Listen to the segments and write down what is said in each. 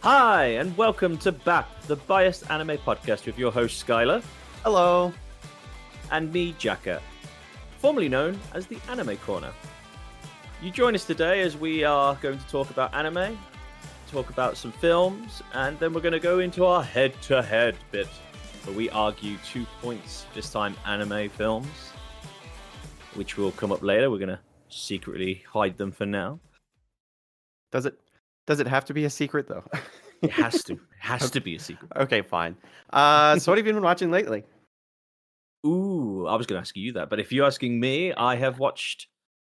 Hi, and welcome to BAP, the Biased Anime Podcast with your host Skyler. Hello. And me, Jaka, formerly known as the Anime Corner. You join us today as we are going to talk about anime, talk about some films, and then we're going to go into our head-to-head bit, where we argue 2 points, this time anime films, which will come up later. We're going to secretly hide them for now. Does it have to be a secret though? It has to. It has to be a secret. Okay, fine. So what have you been watching lately? Ooh, I was going to ask you that, but if you're asking me, I have watched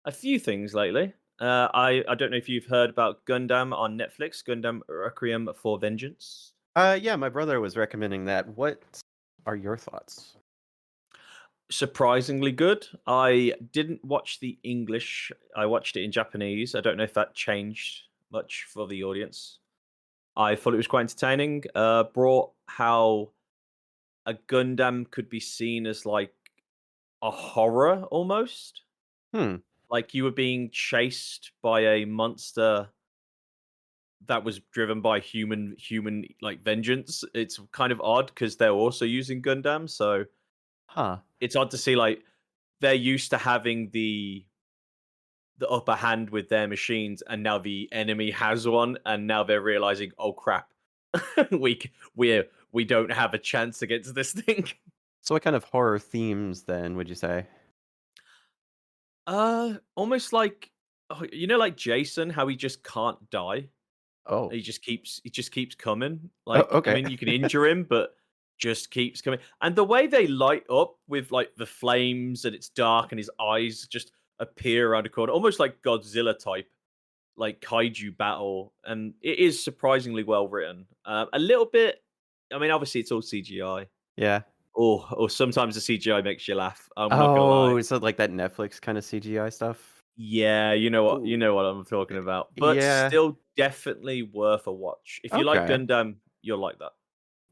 a few things lately. I don't know if you've heard about Gundam on Netflix, Gundam Requiem for Vengeance. Yeah, my brother was recommending that. What are your thoughts? Surprisingly good. I didn't watch the English. I watched it in Japanese. I don't know if that changed much for the audience. I thought it was quite entertaining. Brought how a Gundam could be seen as like a horror almost. Like you were being chased by a monster that was driven by human like vengeance. It's kind of odd because they're also using Gundam, so it's odd to see like they're used to having the upper hand with their machines, and now the enemy has one, and now they're realizing, oh crap, we don't have a chance against this thing. So what kind of horror themes then would you say? Almost like like Jason, how he just can't die. Oh, He just keeps coming. Like, okay. I mean, you can injure him, but just keeps coming. And the way they light up with like the flames, and it's dark, and his eyes just appear around a corner, almost like Godzilla type, like kaiju battle. And it is surprisingly well written. A little bit. I mean, obviously, it's all CGI. Yeah. Or sometimes the CGI makes you laugh. I'm not gonna lie. So like that Netflix kind of CGI stuff? Yeah, you know what I'm talking about. But Yeah. still definitely worth a watch. If you like Okay. Gundam, you'll like that.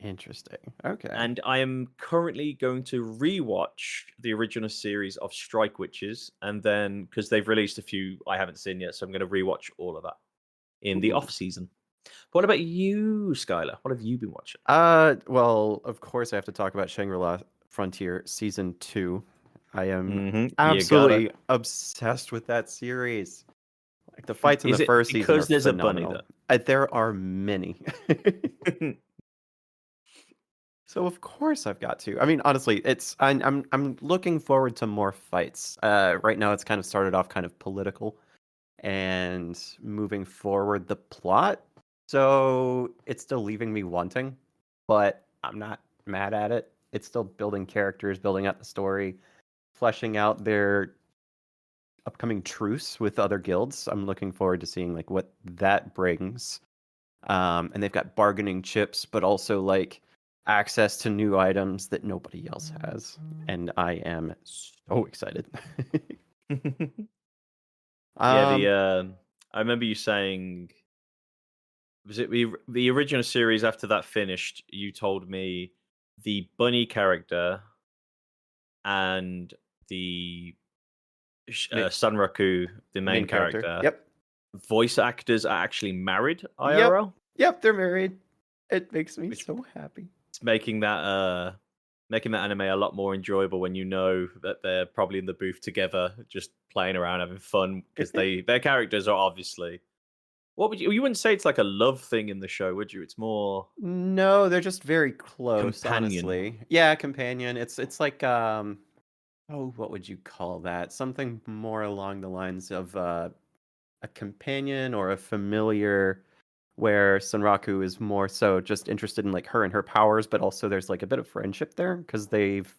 Interesting. Okay. And I am currently going to rewatch the original series of Strike Witches, and then because they've released a few I haven't seen yet, so I'm going to rewatch all of that in the off season. But what about you, Skylar? What have you been watching? Well, of course I have to talk about Shangri-La Frontier Season 2. I am absolutely obsessed with that series. Like the fights in the first season are because there's phenomenal. a bunny though? There are many. So of course I've got to. I mean, honestly, I'm looking forward to more fights. Right now it's kind of started off kind of political and moving forward the plot. So it's still leaving me wanting, but I'm not mad at it. It's still building characters, building out the story, fleshing out their upcoming truce with other guilds. I'm looking forward to seeing like what that brings. And they've got bargaining chips, but also like access to new items that nobody else has. And I am so excited. I remember you saying, was it the original series? After that finished, you told me the bunny character and the Sunraku, the main character. Yep. Voice actors are actually married IRL. Yep, they're married. It makes me so happy. It's making that anime a lot more enjoyable when you know that they're probably in the booth together, just playing around, having fun, because their characters are obviously. What would you wouldn't say it's like a love thing in the show, would you? It's more. No, they're just very close. Companion. Honestly. Yeah, companion. It's like what would you call that? Something more along the lines of a companion or a familiar, where Sunraku is more so just interested in like her and her powers, but also there's like a bit of friendship there because they've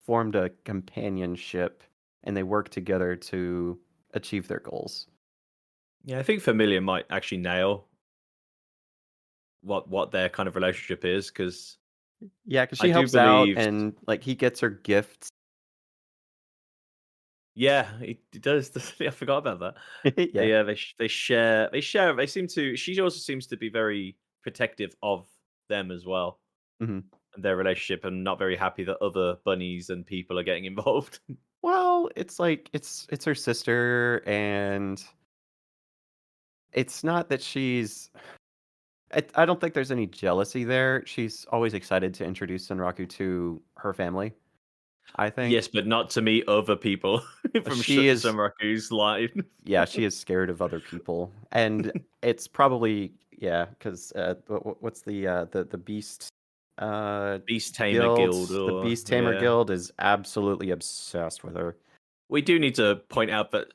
formed a companionship and they work together to achieve their goals. Yeah, I think familiar might actually nail what their kind of relationship is, because she helps out and like he gets her gifts. Yeah, he does. I forgot about that. Yeah. They share. They seem to. She also seems to be very protective of them as well, Mm-hmm. and their relationship, and not very happy that other bunnies and people are getting involved. Well, it's like it's her sister, and it's not that she's. I don't think there's any jealousy there. She's always excited to introduce Sunraku to her family. I think Yes, but not to meet other people from she is. Sumraku's life. Yeah, she is scared of other people, and it's probably because what's the Beast Beast Tamer Guild? Guild, The or Beast Tamer yeah. Guild is absolutely obsessed with her. We do need to point out that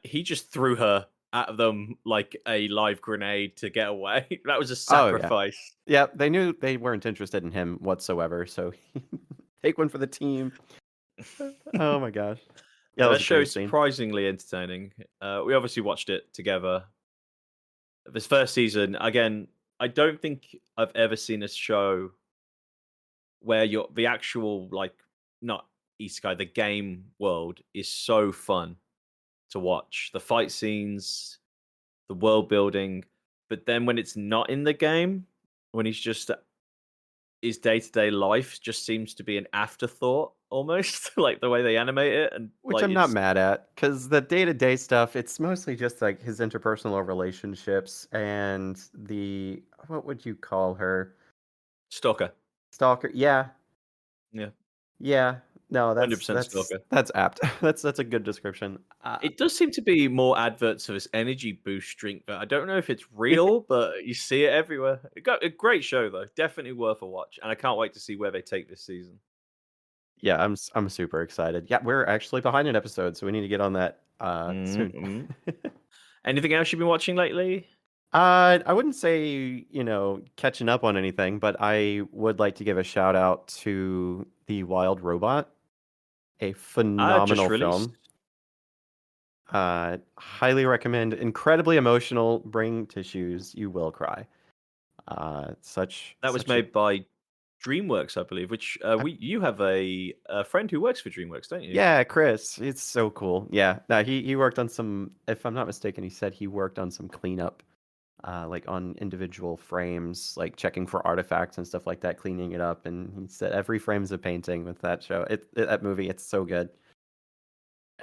he just threw her at them like a live grenade to get away. That was a Oh yeah, sacrifice. yeah. They knew they weren't interested in him whatsoever, so take one for the team. Oh my gosh, yeah, that That was a show great is scene. surprisingly entertaining. We obviously watched it together. This first season, again, I don't think I've ever seen a show where the actual, like, not Isekai, the game world is so fun to watch. The fight scenes, the world building, but then when it's not in the game, when he's just his day-to-day life just seems to be an afterthought almost, like the way they animate it, and Which like I'm not it's mad at, because the day-to-day stuff, it's mostly just like his interpersonal relationships and what would you call her? stalker. Stalker. Yeah, Yeah, yeah. No, that's 100% that's stalker. that's apt. That's a good description. It does seem to be more adverts for this energy boost drink, but I don't know if it's real, but you see it everywhere. It got a great show though, definitely worth a watch, and I can't wait to see where they take this season. Yeah, I'm super excited. Yeah, we're actually behind an episode, so we need to get on that soon. Mm-hmm. Anything else you've been watching lately? I wouldn't say, catching up on anything, but I would like to give a shout out to The Wild Robot, a Just phenomenal released. film. Highly recommend. Incredibly emotional. Bring tissues. You will cry. Such That was such a made by DreamWorks, I believe. Which you have a friend who works for DreamWorks, don't you? yeah, Chris. It's so cool. Yeah, no, he worked on some. If I'm not mistaken, he said he worked on some cleanup, like on individual frames, like checking for artifacts and stuff like that, cleaning it up. And he said every frame's a painting with that show. That movie. It's so good.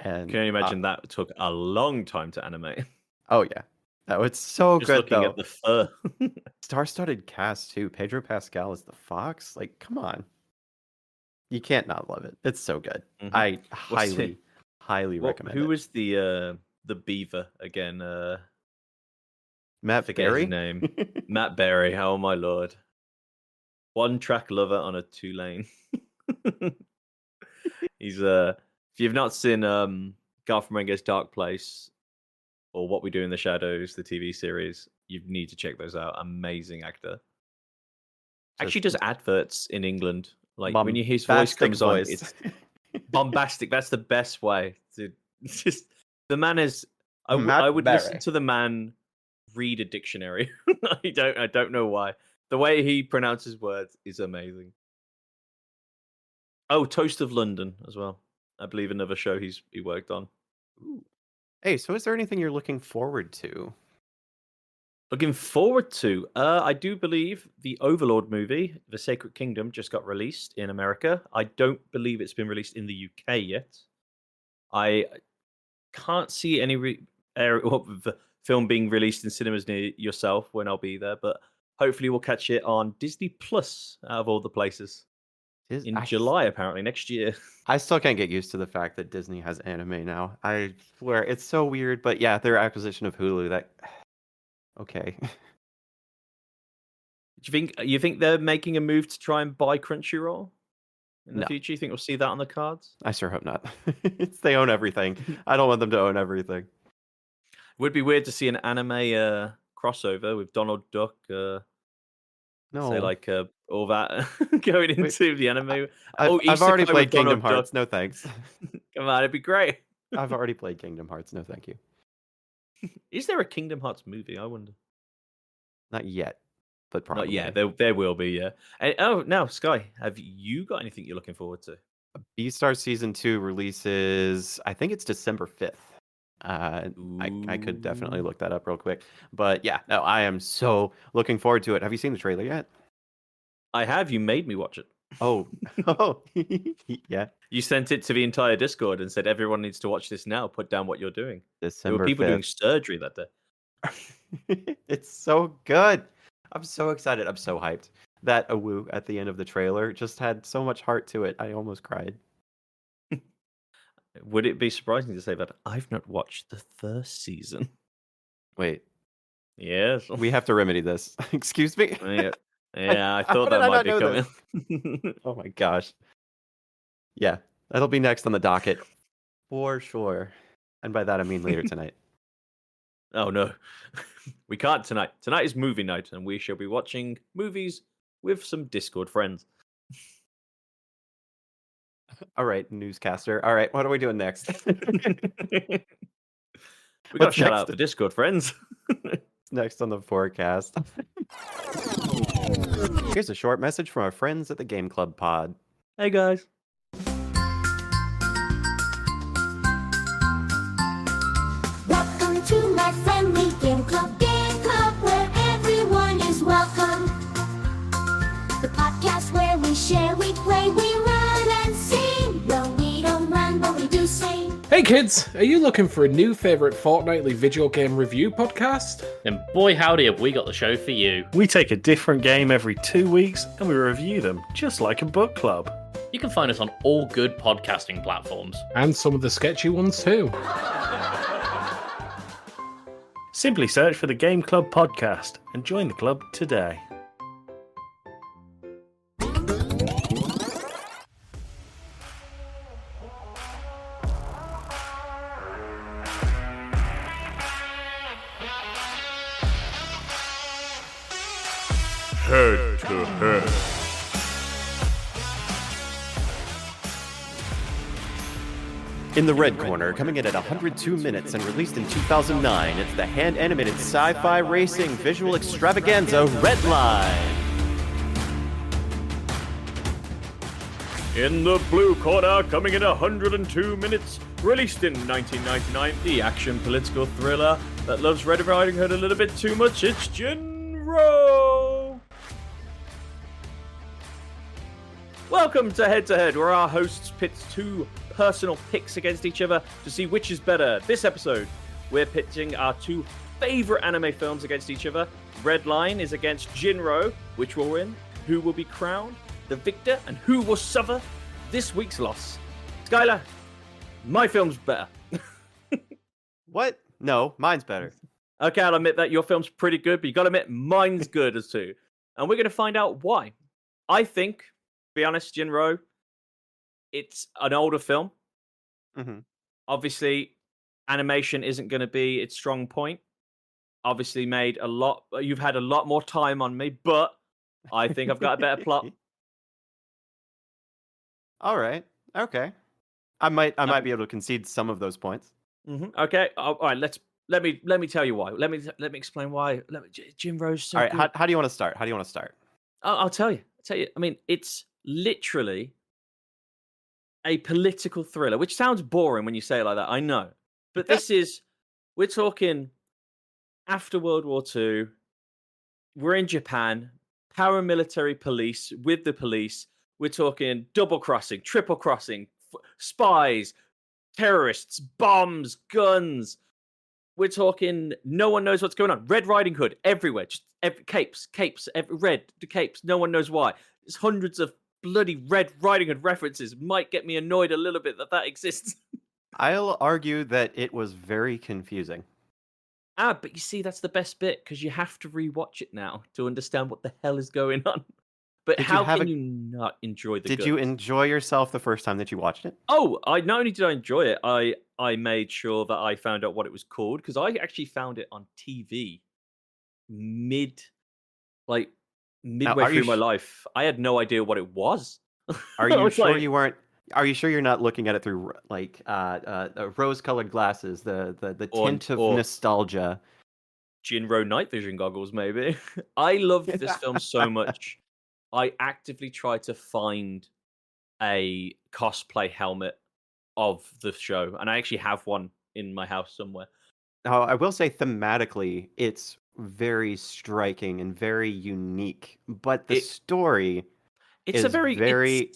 Can And you imagine that took a long time to animate? oh yeah, oh it's so Just good looking at though. the fur. Star-studded cast too. Pedro Pascal is the fox. Like, come on. You can't not love it. It's so good. Hmm. I What's it? highly recommend Who it. was the beaver again? Matt Forget his Berry? name. Matt Berry. Oh my lord! One track lover on a 2-lane. He's If you've not seen Garth Marenghi's Dark Place or What We Do in the Shadows, the TV series, you need to check those out. Amazing actor. Just Actually does adverts in England. Like when his voice bombastic comes on, voice. it's bombastic. That's the best way to just the man is I Matt would listen Berry. to the man read a dictionary. I don't know why. The way he pronounces words is amazing. Oh, Toast of London as well. I believe another show he worked on. Ooh. Hey, so is there anything you're looking forward to? Looking forward to. I do believe the Overlord movie, The Sacred Kingdom, just got released in America. I don't believe it's been released in the UK yet. I can't see any of the film being released in cinemas near yourself when I'll be there, but hopefully we'll catch it on Disney Plus out of all the places in I July, apparently next year. I still can't get used to the fact that Disney has anime now. I swear it's so weird, but yeah, their acquisition of Hulu, that okay. Do you think they're making a move to try and buy Crunchyroll in the No, future? You think we'll see that on the cards? I sure hope not. They own everything. I don't want them to own everything. Would be weird to see an anime crossover with Donald Duck, say No. like all that going Wait, into the anime. I've Oh, I've already Isekai with played Kingdom Donald Duck. Hearts. No thanks. Come on, it'd be great. I've already played Kingdom Hearts. No thank you. Is there a Kingdom Hearts movie? I wonder. Not yet, but Not yet. probably. There will be. Yeah. And, oh, now Sky, have you got anything you're looking forward to? Beastar Season 2 releases, I think it's December 5th. I could definitely Ooh. look that up real quick. But yeah, no, I am so looking forward to it. Have you seen the trailer yet? I have. You made me watch it. Oh, oh, yeah. You sent it to the entire Discord and said everyone needs to watch this now. Put down what you're doing. There were December people doing 5th. surgery that day. It's so good. I'm so excited. I'm so hyped. That awoo at the end of the trailer just had so much heart to it. I almost cried. Would it be surprising to say that I've not watched the first season? Wait, Yes. we have to remedy this. Excuse me? Yeah, I How thought did that I might not be know coming. Oh my gosh. Yeah, that'll be next on the docket for sure. And by that I mean later tonight. Oh no, we can't tonight. Tonight is movie night, and we shall be watching movies with some Discord friends. All right, newscaster. All right, what are we doing next? We got to shout out the Discord friends. Next on the forecast. Here's a short message from our friends at the Game Club Pod. Hey guys. Welcome to my friendly game club where everyone is welcome. The podcast where we share, we play, we run and sing. No, we don't run, but we do sing. Hey kids, are you looking for a new favourite fortnightly video game review podcast? Then boy howdy have we got the show for you. We take a different game every 2 weeks and we review them just like a book club. You can find us on all good podcasting platforms. And some of the sketchy ones too. Simply search for the Game Club Podcast and join the club today. Head to head. In the red corner, coming in at 102 minutes and released in 2009, it's the hand-animated sci-fi racing visual extravaganza REDLINE. In the blue corner, coming in 102 minutes, released in 1999, the action political thriller that loves Red Riding Hood a little bit too much, it's JIN-ROH! Welcome to Head to Head, where our hosts pit two personal picks against each other to see which is better. This episode, we're pitting our two favourite anime films against each other. REDLINE is against JIN-ROH, which will win, who will be crowned the victor, and who will suffer this week's loss. Skyler, my film's better. What? No, mine's better. Okay, I'll admit that your film's pretty good, but you gotta admit mine's good as too. And we're gonna find out why. I think, to be honest, JIN-ROH, it's an older film. Mm-hmm. Obviously, animation isn't gonna be its strong point. Obviously, you've had a lot more time on me, but I think I've got a better plot. All right. Okay. I might be able to concede some of those points. Mm-hmm. Okay. All right. Let me tell you why. Let me explain why. JIN-ROH's so all right. good. How do you want to start? How do you want to start? I'll tell you. I mean, it's literally a political thriller, which sounds boring when you say it like that. I know, but we're talking after World War II. We're in Japan. Paramilitary police with the police. We're talking double crossing, triple crossing, spies, terrorists, bombs, guns. We're talking no one knows what's going on. Red Riding Hood everywhere. Just capes, red capes. No one knows why. There's hundreds of bloody Red Riding Hood references. Might get me annoyed a little bit that exists. I'll argue that it was very confusing. But you see, that's the best bit because you have to rewatch it now to understand what the hell is going on. But how can you not enjoy the Did you enjoy yourself the first time that you watched it? Oh, not only did I enjoy it, I made sure that I found out what it was called because I actually found it on TV midway through my life. I had no idea what it was. Are you sure you weren't? Are you sure you're not looking at it through like rose-colored glasses, the tint of nostalgia? JIN-ROH night vision goggles, maybe. I loved this film so much. I actively tried to find a cosplay helmet of the show, and I actually have one in my house somewhere. Now, I will say thematically, it's very striking and very unique, but the story It's is a very very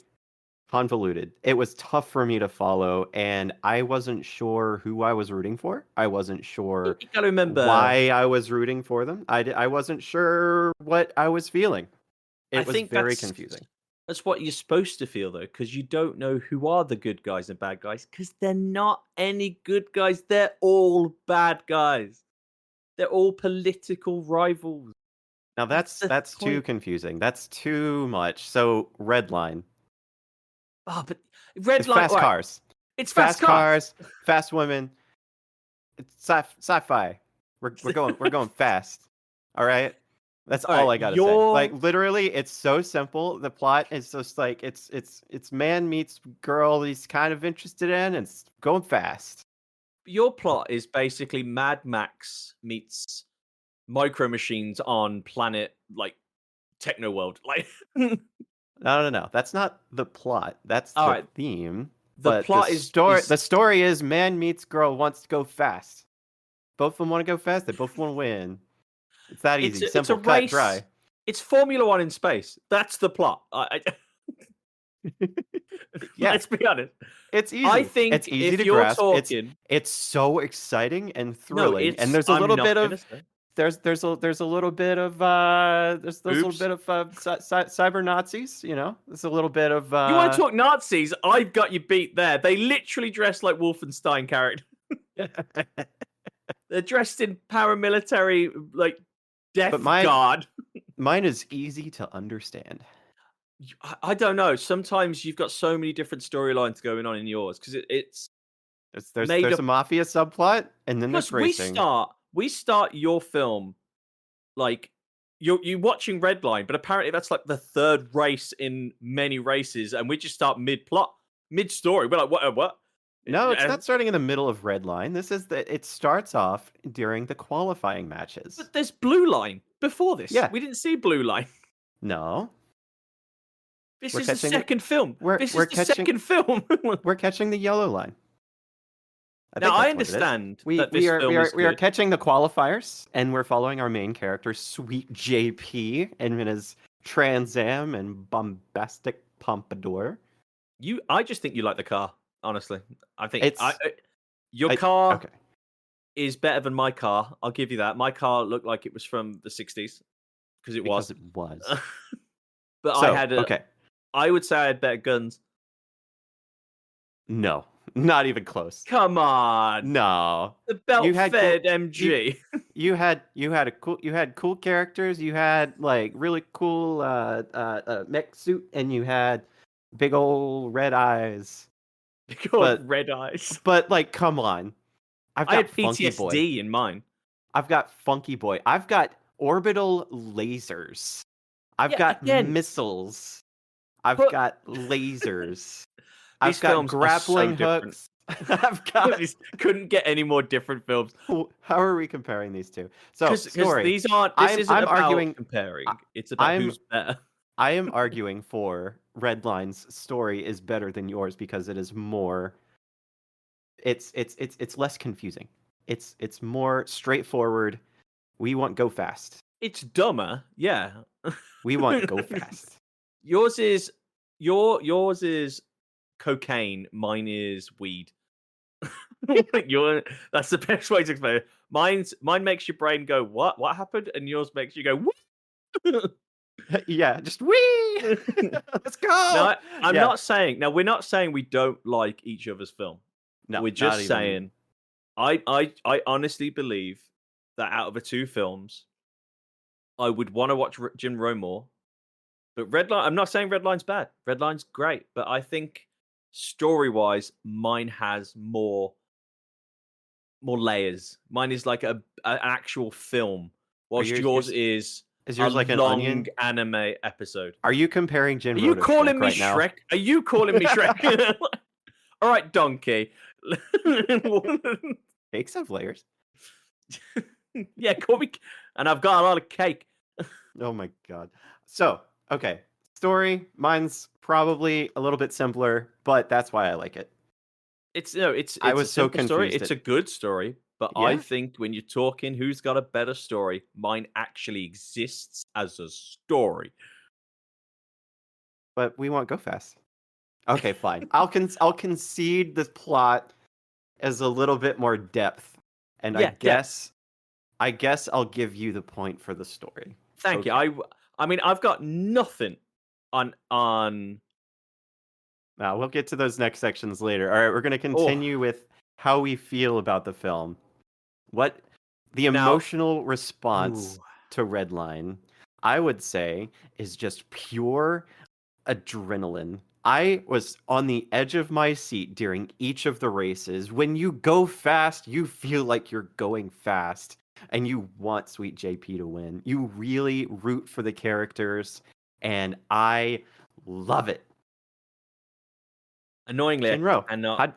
convoluted. It was tough for me to follow, and I wasn't sure who I was rooting for. I wasn't sure You gotta remember why I was rooting for them. I wasn't sure what I was feeling. I It was think very that's confusing. That's what you're supposed to feel though, because you don't know who are the good guys and bad guys, because they're not any good guys. They're all bad guys. They're all political rivals. Now That's the that's too point. confusing. That's too much. So Redline. Oh, but red It's light. fast Right. cars. It's Fast fast cars. cars, fast women. It's sci-fi. We're going fast. All right? That's All all right, I got to say. Like literally it's so simple. The plot is just like it's man meets girl he's kind of interested in and it's going fast. your plot is basically Mad Max meets Micro Machines on planet like Techno World. Like, No. That's not the plot. That's all the right, theme. the But plot the story is man meets girl wants to go fast. Both of them want to go fast. They both want to win. It's that easy. it's Simple, a cut, race. dry. It's Formula One in space. That's the plot. Yeah. Let's be honest. It's easy. I think it's easy if to you're grasp. talking, It's so exciting and no, thrilling. it's And there's a I'm little not bit gonna of say. there's a little bit of there's a little Boobs. bit of cyber Nazis, you know. There's a little bit of You want to talk Nazis? I've got you beat there. They literally dress like Wolfenstein characters. They're dressed in paramilitary, like death But mine- guard. Mine is easy to understand. I don't know. Sometimes you've got so many different storylines going on in yours because it's There's made there's up- a mafia subplot and then there's because racing. we start your film like you're watching Redline, but apparently that's like the third race in many races, and we just start mid plot, mid story. We're like, what? No, it's And- not starting in the middle of Redline. It starts off during the qualifying matches. But there's Blue Line before this. Yeah. We didn't see Blue Line. No. This We're is the catching- second film. we're This is the catching- second film. We're catching the yellow line. Now think that's I what it is. understand We that this we are film we are is we are good. catching the qualifiers, and we're following our main character, Sweet JP, and in his Trans Am and bombastic Pompadour. I just think you like the car. Honestly, I think It's- your car Okay. is better than my car. I'll give you that. My car looked like it was from the 60s because it was. Because it was. But So, I had okay. I would say I had better guns. No, not even close. Come on, No. the belt had fed cool- MG. You had cool characters. You had like really cool mech suit, and you had big old red eyes. Big but- old red eyes. But like, come on, I've I got had Funky Boy. PTSD in mine. I've got Funky Boy. I've got orbital lasers. I've Yeah, got again. missiles. I've But- got lasers. I've These got films are so grappling different. hooks. I've got. These couldn't get any more different films. How are we comparing these two? So Because story. these aren't. This I'm- isn't I'm about arguing- comparing. It's about I'm- who's better. I am arguing for Redline's story is better than yours because it is more. It's less confusing. It's more straightforward. We want go fast. It's dumber, yeah. We want go fast. Yours is cocaine. Mine is weed. That's the best way to explain it. Mine makes your brain go what? What happened? And yours makes you go what? Yeah, just wee. Let's go. No, I'm Yeah. not saying. Now we're not saying we don't like each other's film. No, We're not just even- saying. I honestly believe that out of the two films, I would want to watch JIN-ROH more. But Redline, I'm not saying Redline's bad. Redline's great, but I think story-wise, mine has more layers. Mine is like an actual film, whilst yours is Is yours a like an long onion? anime episode. Are you comparing Are JIN-ROH you to calling Shrek me right now? Shrek? Are you calling me Shrek? All right, donkey. Cakes have layers. Yeah, call me. And I've got a lot of cake. Oh my god. So, okay. Story, mine's probably a little bit simpler, but that's why I like it. It's I a was so simple story. confused It's at- a good story, but I Yeah. think when you're talking who's got a better story, mine actually exists as a story. but we won't go fast. Okay, fine. I'll concede this plot as a little bit more depth, and Yeah, I guess I'll give you the point for the story. Thank you. I mean, I've got nothing on. Now we'll get to those next sections later. All right, we're going to Oh. continue with how we feel about the film. What the Now- emotional response Ooh. to Redline, I would say, is just pure adrenaline. I was on the edge of my seat during each of the races. When you go fast, you feel like you're going fast, and you want Sweet JP to win. You really root for the characters, and I love it. Annoyingly, JIN-ROH, I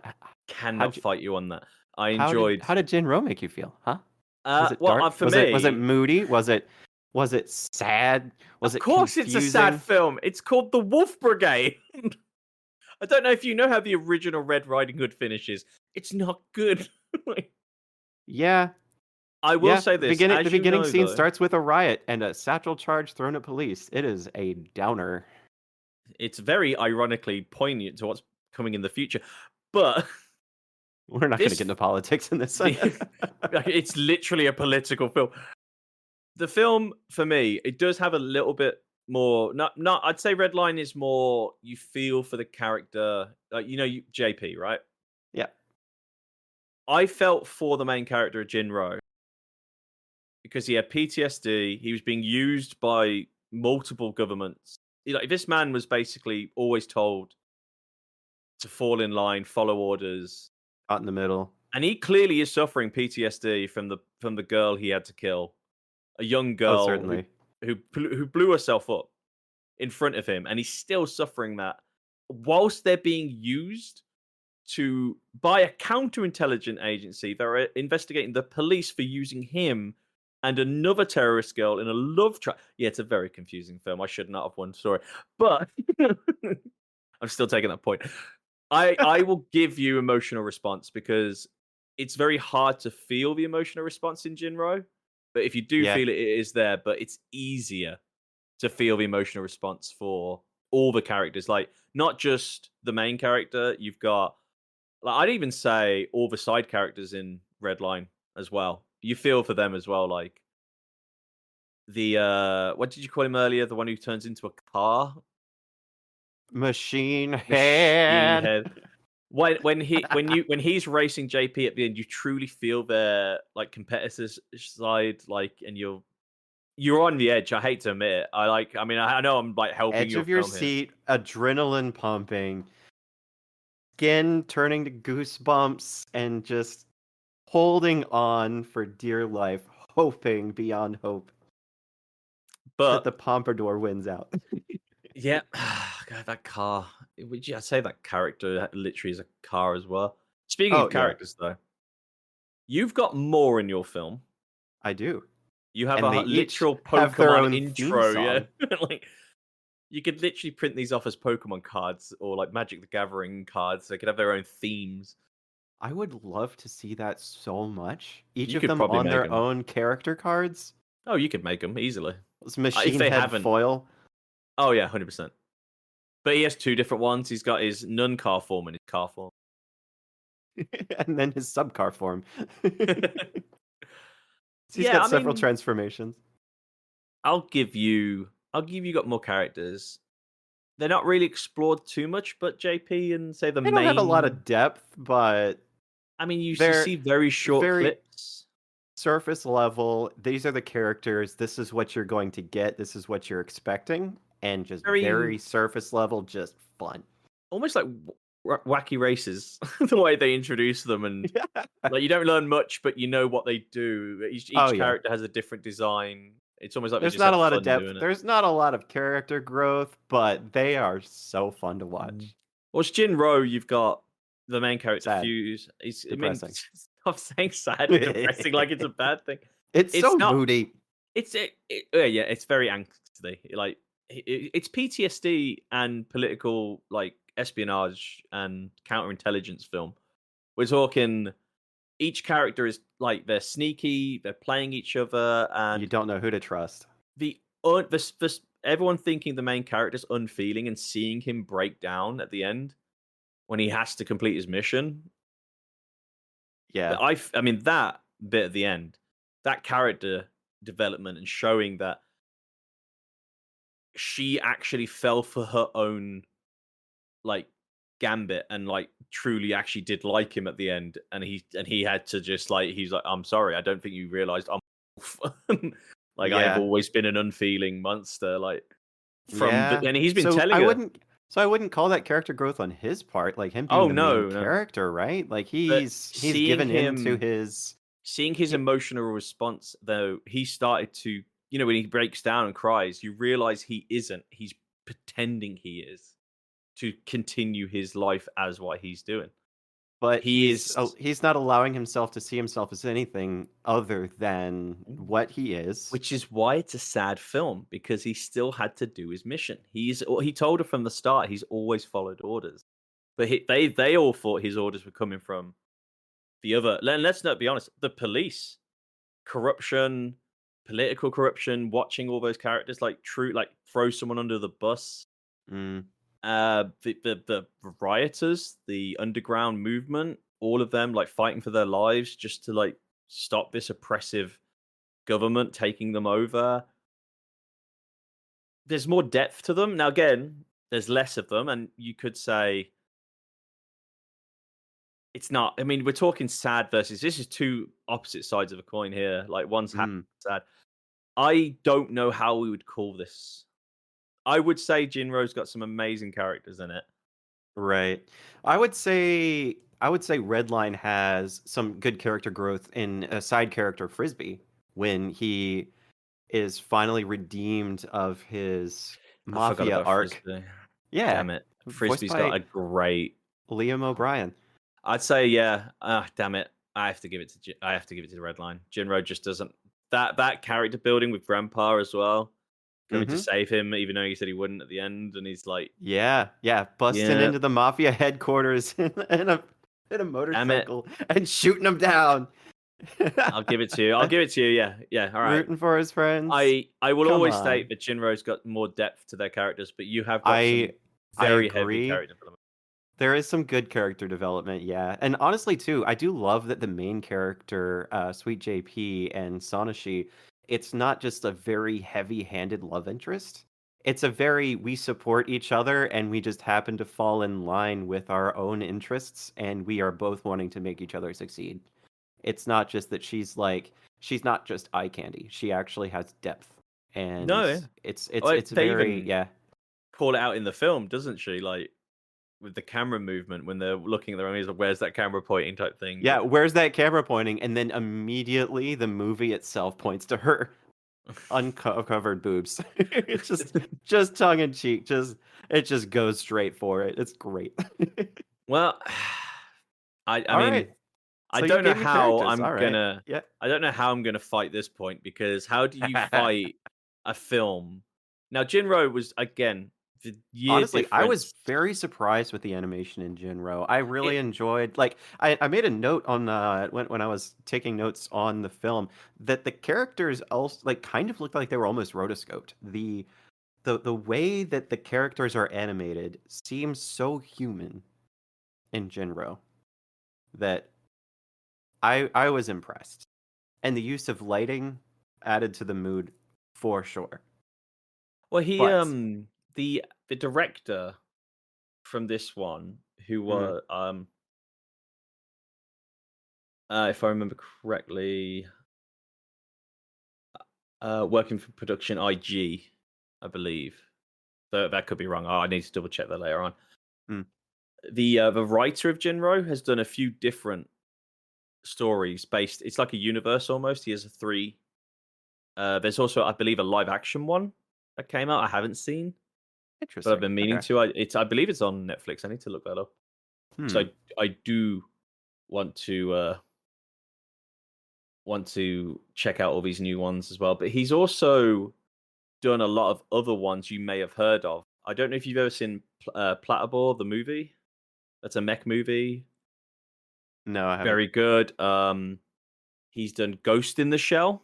cannot you- fight you on that. I enjoyed. How did JIN-ROH make you feel? Huh? Was it well, dark? for was me, was it moody? Was it sad? Was of course, it's a sad film. It's called The Wolf Brigade. I don't know if you know how the original Red Riding Hood finishes. It's not good. Yeah. I will say this: The as you beginning know, scene though, starts with a riot and a satchel charge thrown at police. It is a downer. It's very ironically poignant to what's coming in the future, but We're not going to This- get into politics in this. it's literally a political film. The film, for me, it does have a little bit more. Not. I'd say Redline is more. You feel for the character, like JP, right? Yeah. I felt for the main character of JIN-ROH because he had PTSD. He was being used by multiple governments. This man was basically always told to fall in line, follow orders. Out in the middle. And he clearly is suffering PTSD from the girl he had to kill, a young girl certainly. who blew herself up in front of him, and he's still suffering that, whilst they're being used by a counterintelligence agency that are investigating the police for using him and another terrorist girl in a love trap. Yeah, it's a very confusing film. I should not have won. Sorry, but I'm still taking that point. I will give you emotional response because it's very hard to feel the emotional response in JIN-ROH. But if you do feel it, it is there. But it's easier to feel the emotional response for all the characters. Like, not just the main character. You've got, I'd even say all the side characters in Redline as well. You feel for them as well. Like the what did you call him earlier? The one who turns into a car. Machine head. When he's racing JP at the end, you truly feel their competitors side, and you're on the edge. I hate to admit it. I know I'm helping Edge of your seat, adrenaline pumping, skin turning to goosebumps, and just holding on for dear life, hoping beyond hope that the Pompadour wins out. Yeah, God, that car. I'd say that character literally is a car as well. Speaking of characters, though, you've got more in your film. I do. You have And a they each literal have their own Pokemon theme intro. song. Yeah, you could literally print these off as Pokemon cards or Magic the Gathering cards. They could have their own themes. I would love to see that so much. Each You of could them probably on make their 'em. own character cards. Oh, you could make them easily. It's machine head haven't. foil. Oh yeah, 100%. But he has two different ones. He's got his non-car form and his car form. And then his sub-car form. He's got several transformations. I'll give you got more characters. They're not really explored too much, but JP and say the They main. don't have a lot of depth, but I mean, you they're see very short clips. Surface level. These are the characters. This is what you're going to get. This is what you're expecting, and just very surface level, just fun. Almost like wacky races, the way they introduce them, and you don't learn much, but you know what they do. Each character has a different design. It's almost like there's not a lot of depth. There's not a lot of character growth, but they are so fun to watch. Well, it's JIN-ROH. You've got the main character Sad. Fuse. Depressing. Stop saying sad and depressing like it's a bad thing. It's so not, moody. It's very angsty. It's PTSD and political espionage and counterintelligence film. We're talking. Each character is they're sneaky, they're playing each other, and you don't know who to trust. The everyone thinking the main character's unfeeling and seeing him break down at the end when he has to complete his mission. Yeah. I mean, that bit at the end, that character development and showing that she actually fell for her own like gambit and like truly actually did like him at the end, and he had to just like he's like, I'm sorry, I don't think you realized I'm like I've Yeah. always been an unfeeling monster, like Yeah. and he's been So telling I her. wouldn't call that character growth on his part, like him being Oh the no, main no. character, right? Like But he's seeing given into him his seeing his he- emotional response, though, he started to, when he breaks down and cries, you realize he isn't. He's pretending he is to continue his life as what he's doing. but He is, he's not allowing himself to see himself as anything other than what he is. which is why it's a sad film, because he still had to do his mission. He told her from the start he's always followed orders, but they all thought his orders were coming from the other. Let's not be honest, the police, corruption, political corruption, watching all those characters like throw someone under the bus. Mm, The rioters, the underground movement, all of them like fighting for their lives just to like stop this oppressive government taking them over. There's more depth to them. Now again, there's less of them, and you could say it's not. I mean, we're talking sad versus. This is two opposite sides of a coin here. Like one's happy, mm. sad. I don't know how we would call this. I would say JIN-ROH's got some amazing characters in it. Right. I would say REDLINE has some good character growth in a side character Frisbee when he is finally redeemed of his I forgot mafia about arc. Frisbee. Yeah. Damn it. Voiced Frisbee's got by a great. Liam O'Brien. I'd say yeah. Damn it. I have to give it to REDLINE. JIN-ROH just doesn't. That character building with Grandpa as well, coming to Mhm. save him, even though he said he wouldn't at the end, and he's like, Yeah, busting Yeah. into the mafia headquarters in a motorcycle and shooting them down. I'll give it to you. I'll give it to you. Yeah. All right. Rooting for his friends. I will Come always on. state that JIN-ROH's got more depth to their characters, but you have got I some very agree. heavy character development. There is some good character development, yeah. And honestly, too, I do love that the main character, Sweet JP and Sonashi, it's not just a very heavy-handed love interest. It's a very, we support each other and we just happen to fall in line with our own interests and we are both wanting to make each other succeed. It's not just that she's not just eye candy. She actually has depth. And No, yeah. it's Like, they very, even yeah. call it out in the film, doesn't she? Like with the camera movement when they're looking at their enemies, like, where's that camera pointing type thing. Yeah, where's that camera pointing? And then immediately the movie itself points to her uncovered boobs. It's just tongue in cheek. It just goes straight for it. It's great. Well, I All mean, right. I So you don't know gave me how characters. I'm All right. gonna. Yeah. I don't know how I'm gonna fight this point, because how do you fight a film? Now, JIN-ROH was again the year Honestly, I was difference. very surprised with the animation in JIN-ROH. I really enjoyed, like, I made a note on when I was taking notes on the film that the characters also like kind of looked like they were almost rotoscoped. The way that the characters are animated seems so human in JIN-ROH that I was impressed. And the use of lighting added to the mood for sure. Well, he But- the director from this one, who were if I remember correctly, working for production IG, I believe. So that could be wrong. I need to double check that later on. Hmm. The writer of JIN-ROH has done a few different stories based. It's like a universe almost. He has three. There's also, I believe, a live action one that came out. I haven't seen, Interesting. but I've been meaning Okay. to. I believe it's on Netflix. I need to look that up. So I do want to check out all these new ones as well. But he's also done a lot of other ones you may have heard of. I don't know if you've ever seen Pompadour, the movie. That's a mech movie. No, I haven't. Very good. He's done Ghost in the Shell.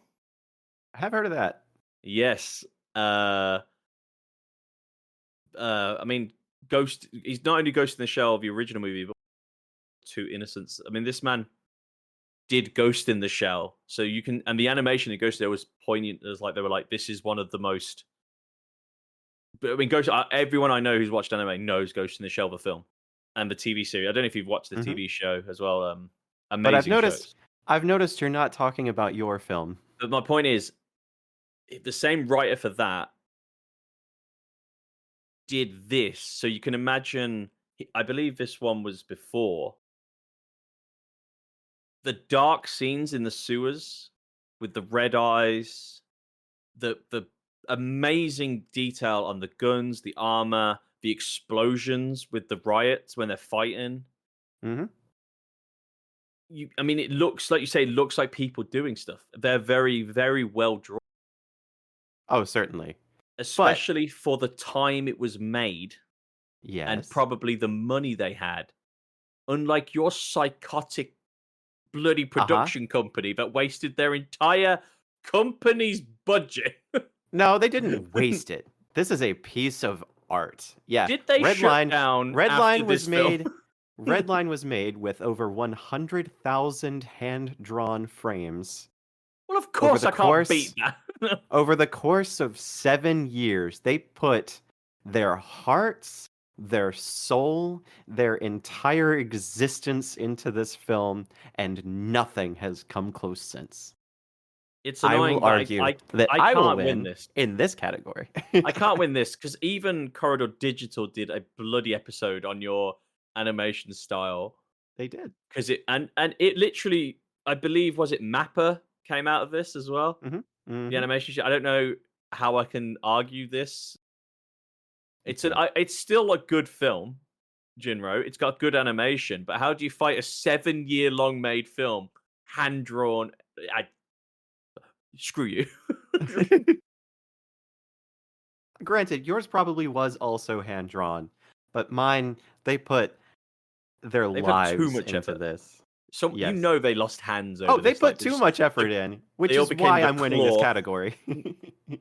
I have heard of that. Yes. I mean, Ghost. He's not only Ghost in the Shell of the original movie, but to Innocence. I mean, this man did Ghost in the Shell, so you can. And the animation in Ghost there was poignant. It was like they were like, "This is one of the most." But I mean, Ghost. Everyone I know who's watched anime knows Ghost in the Shell, the film, and the TV series. I don't know if you've watched the TV show as well. Amazing. But shows. I've noticed you're not talking about your film. But my point is, the same writer for that did this, so you can imagine. I believe this one was before the dark scenes in the sewers with the red eyes, the amazing detail on the guns, the armor, the explosions with the riots when they're fighting. Mm-hmm. I mean, it looks like you say, it looks like people doing stuff. They're very, very well drawn. Oh, certainly. Especially for the time it was made. Yes. And probably the money they had. Unlike your psychotic bloody production company that wasted their entire company's budget. No, they didn't waste it. This is a piece of art. Yeah. Did they shut down Redline after was this made film? Redline was made with over 100,000 hand-drawn frames. Well, of course I can't beat that. Over the course of 7 years, they put their hearts, their soul, their entire existence into this film, and nothing has come close since. It's annoying. I will argue that I will win this in this category. I can't win this because even Corridor Digital did a bloody episode on your animation style. They did because it and it literally, I believe, was it Mappa came out of this as well. Mm-hmm. The animation. I don't know how I can argue this. It's it's still a good film, JIN-ROH. It's got good animation, but how do you fight a 7-year-long made film, hand drawn? Screw you. Granted, yours probably was also hand drawn, but mine, they put their lives too much into effort. this. So Yes. you know they lost hands over They this, put like, too this- much effort in, which all is became why the I'm winning this claw. category. Do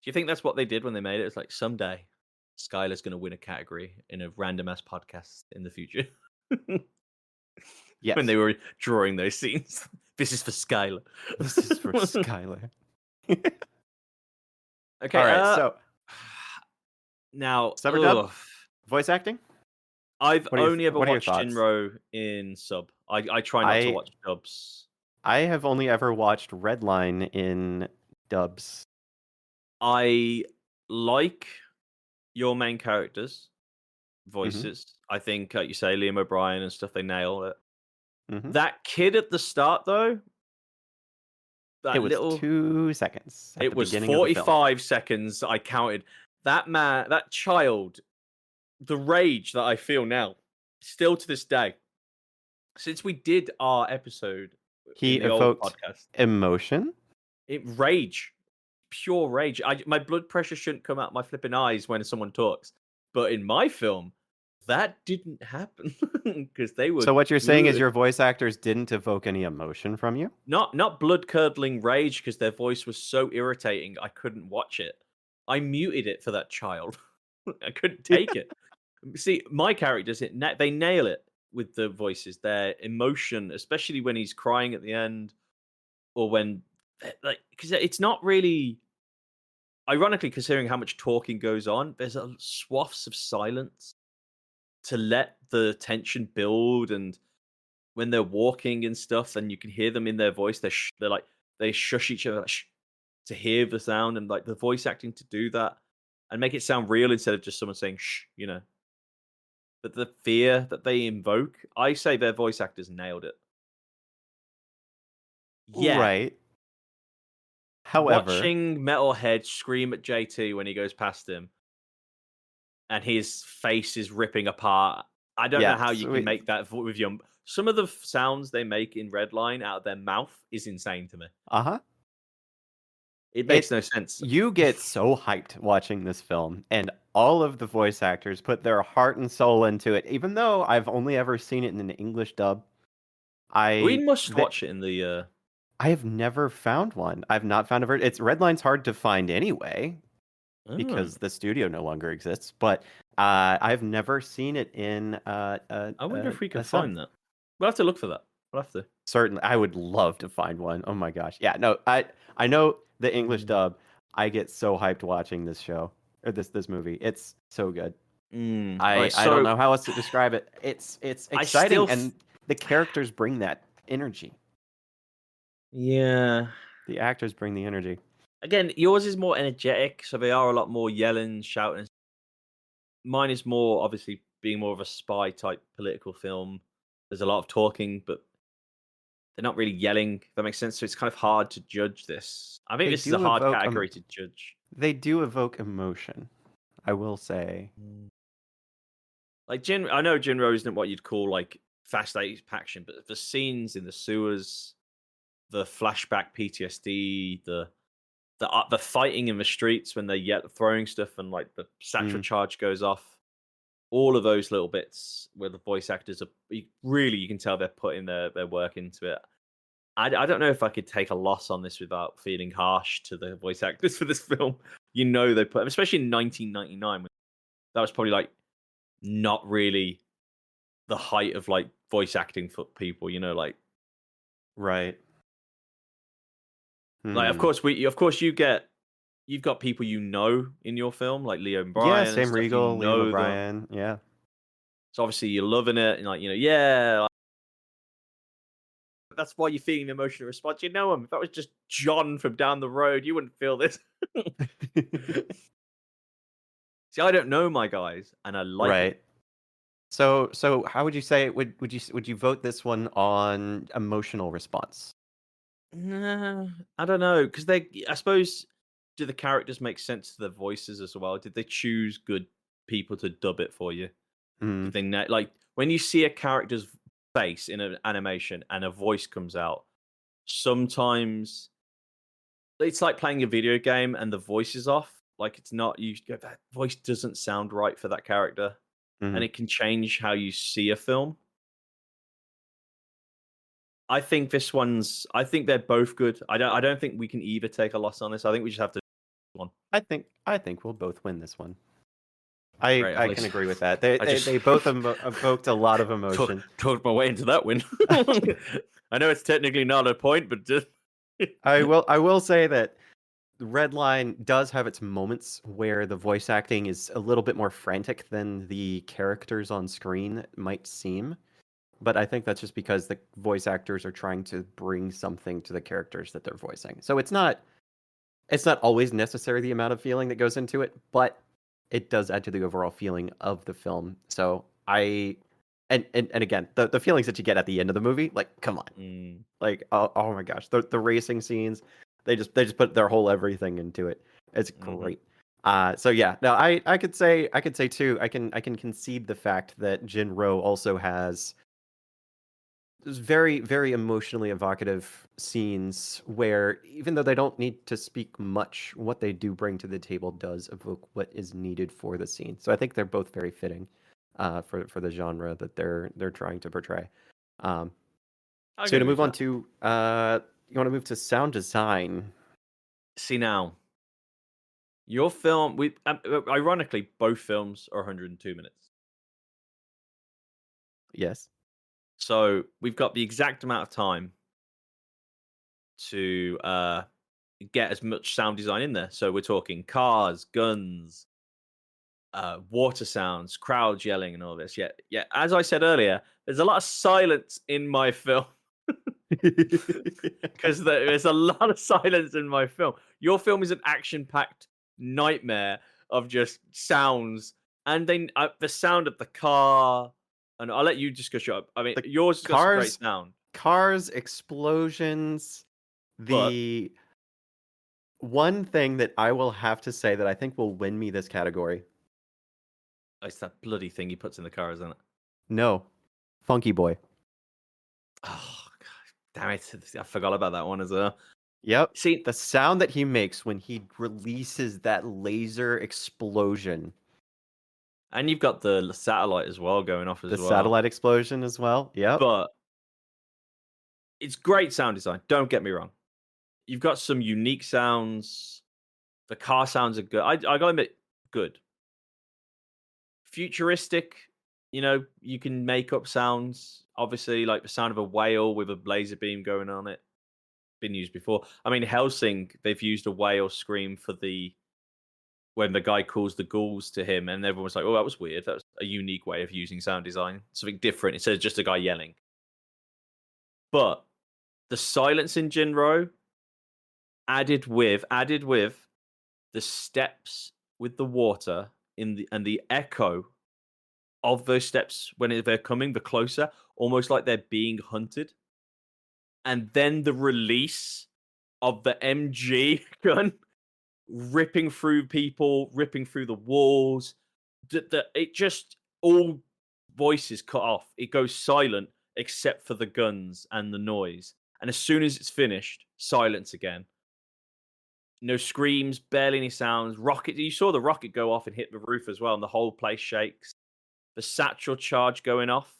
you think that's what they did when they made it? It's like someday Skyler's going to win a category in a random ass podcast in the future. Yes. When they were drawing those scenes. This is for Skyler. This is for Skyler. Okay. All right, so now, Sub or dub? Voice acting? I've What are your- only ever what are your watched thoughts? JIN-ROH in sub. I try not to watch dubs. I have only ever watched Redline in dubs. I like your main characters' Mm-hmm. voices. I think, like you say, Liam O'Brien and stuff, they nail it. Mhm. That kid at the start, though, that It was little 2 seconds. At it the was beginning of the film. 45 seconds. I counted that man, that child, the rage that I feel now, still to this day. Since we did our episode, He in the old evoked podcast, emotion. rage, pure rage. My blood pressure shouldn't come out my flipping eyes when someone talks, but in my film, that didn't happen because they were. So what you're saying is good. your voice actors didn't evoke any emotion from you? Not blood curdling rage because their voice was so irritating I couldn't watch it. I muted it for that child. I couldn't take it. See, my characters, they nail it with the voices. Their emotion, especially when he's crying at the end, or when, like, because it's not really. Ironically, considering how much talking goes on, there's a swaths of silence to let the tension build, and when they're walking and stuff, and you can hear them in their voice, they're like they shush each other, like, shh, to hear the sound, and like the voice acting to do that and make it sound real instead of just someone saying shh, you know. But the fear that they invoke, I say their voice actors nailed it. Yeah, Right. However, watching Metalhead scream at JT when he goes past him, and his face is ripping apart. I don't know how you can make that with your. Some of the sounds they make in Redline out of their mouth is insane to me. uh-huh. It makes no sense. You get so hyped watching this film, and all of the voice actors put their heart and soul into it. Even though I've only ever seen it in an English dub, We must watch it in the. I have never found one. I've not found a version. It's Redline's hard to find anyway. because the studio no longer exists. But I've never seen it in. I wonder if we can a sub. find that. We'll have to look for that. We'll have to. Certainly, I would love to find one. Oh my gosh, yeah. No, I know the English dub. I get so hyped watching this show or this movie. It's so good. I don't know how else to describe it. It's exciting, and the characters bring that energy. Yeah. The actors bring the energy. Again, yours is more energetic, so they are a lot more yelling, shouting. Mine is more, obviously, being more of a spy type political film. There's a lot of talking, but they're not really yelling, if that makes sense. So it's kind of hard to judge this. I think this is a hard category to judge. They do evoke emotion, I will say. Like I know JIN-ROH isn't what you'd call like fast-paced action, but the scenes in the sewers, the flashback PTSD, the fighting in the streets when they're throwing stuff and like the satchel charge goes off, all of those little bits where the voice actors are really, you can tell they're putting their work into it. I don't know if I could take a loss on this without feeling harsh to the voice actors for this film. You know, they put, especially in 1999, that was probably like not really the height of like voice acting for people, you know, like right. Like of course you've got people you know in your film, like Leo and Brian. Yeah, Sam Riegel, Leo O'Brien. Yeah. So obviously you're loving it, and like, you know, yeah. Like, that's why you're feeling the emotional response. You know him. If that was just John from down the road, you wouldn't feel this. See, I don't know my guys, and I like it. So how would you say would you vote this one on emotional response? Nah, I don't know, because I suppose, do the characters make sense to their voices as well? Did they choose good people to dub it for you? Did they like when you see a character's face in an animation and a voice comes out, sometimes it's like playing a video game and the voice is off. Like it's not, that voice doesn't sound right for that character, and it can change how you see a film. I think they're both good. I don't think we can either take a loss on this. I think we just have to one. I think we'll both win this one. I can agree with that. They both evoked a lot of emotion. Talked my way into that win. I know it's technically not a point, but just I will say that Redline does have its moments where the voice acting is a little bit more frantic than the characters on screen might seem. But I think that's just because the voice actors are trying to bring something to the characters that they're voicing. So it's not always necessary the amount of feeling that goes into it, but it does add to the overall feeling of the film. So and again, the feelings that you get at the end of the movie, like, come on. Like, oh my gosh, the racing scenes, they just put their whole everything into it. It's great. So yeah, no, I could say too, I can concede the fact that JIN-ROH also has very, very emotionally evocative scenes where, even though they don't need to speak much, what they do bring to the table does evoke what is needed for the scene. So I think they're both very fitting for the genre that they're trying to portray. So to move on to you want to move to sound design. See now, your film. Ironically, both films are 102 minutes. Yes. So we've got the exact amount of time to get as much sound design in there. So we're talking cars, guns, water sounds, crowds yelling, and all this. Yeah. As I said earlier, there's a lot of silence in my film because there's a lot of silence in my film. Your film is an action-packed nightmare of just sounds, and then the sound of the car. And I'll let you discuss your. I mean, yours has got some great sound. Cars, explosions. The one thing that I will have to say that I think will win me this category. It's that bloody thing he puts in the car, isn't it? No, Funky Boy. Oh, God, damn it! I forgot about that one as well. Yep. See, the sound that he makes when he releases that laser explosion. And you've got the satellite as well going off as well. The satellite explosion as well. Yeah. But it's great sound design. Don't get me wrong. You've got some unique sounds. The car sounds are good. I gotta admit, good. Futuristic, you can make up sounds. Obviously, like the sound of a whale with a laser beam going on it. Been used before. I mean, Helsing, they've used a whale scream for when the guy calls the ghouls to him, and everyone was like, "Oh, that was weird. That was a unique way of using sound design. Something different instead of just a guy yelling." But the silence in JIN-ROH added with the steps with the water and the echo of those steps when they're coming, the closer, almost like they're being hunted. And then the release of the MG gun ripping through people, ripping through the walls. It just, all voices cut off. It goes silent except for the guns and the noise. And as soon as it's finished, silence again. No screams, barely any sounds. Rocket. You saw the rocket go off and hit the roof as well, and the whole place shakes. The satchel charge going off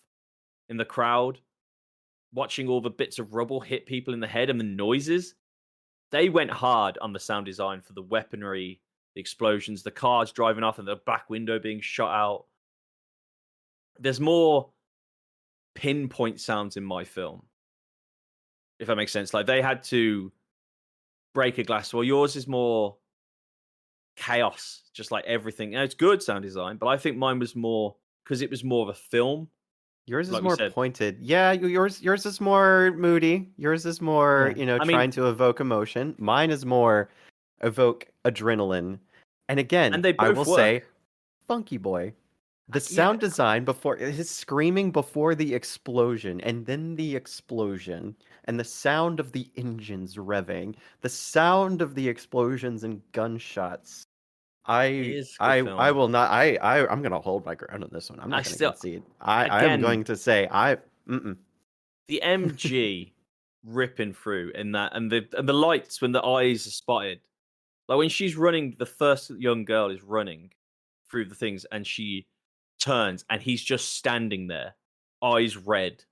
in the crowd, watching all the bits of rubble hit people in the head and the noises. They went hard on the sound design for the weaponry, the explosions, the cars driving off and the back window being shot out. There's more pinpoint sounds in my film, if that makes sense. Like, they had to break a glass. Well, yours is more chaos, just like everything. And it's good sound design, but I think mine was more, because it was more of a film. Yours is like we more said. pointed. Yeah, yours is more moody. Yours is more, Yeah. trying to evoke emotion. Mine is more evoke adrenaline. And again, And they I both will say, work. Funky Boy. The sound design before his screaming before the explosion, and then the explosion, and the sound of the engines revving, the sound of the explosions and gunshots. I will not. I'm gonna hold my ground on this one. I'm not gonna concede. I'm going to say the MG ripping through in that, and the lights when the eyes are spotted, like when she's running, the first young girl is running through the things, and she turns, and he's just standing there, eyes red,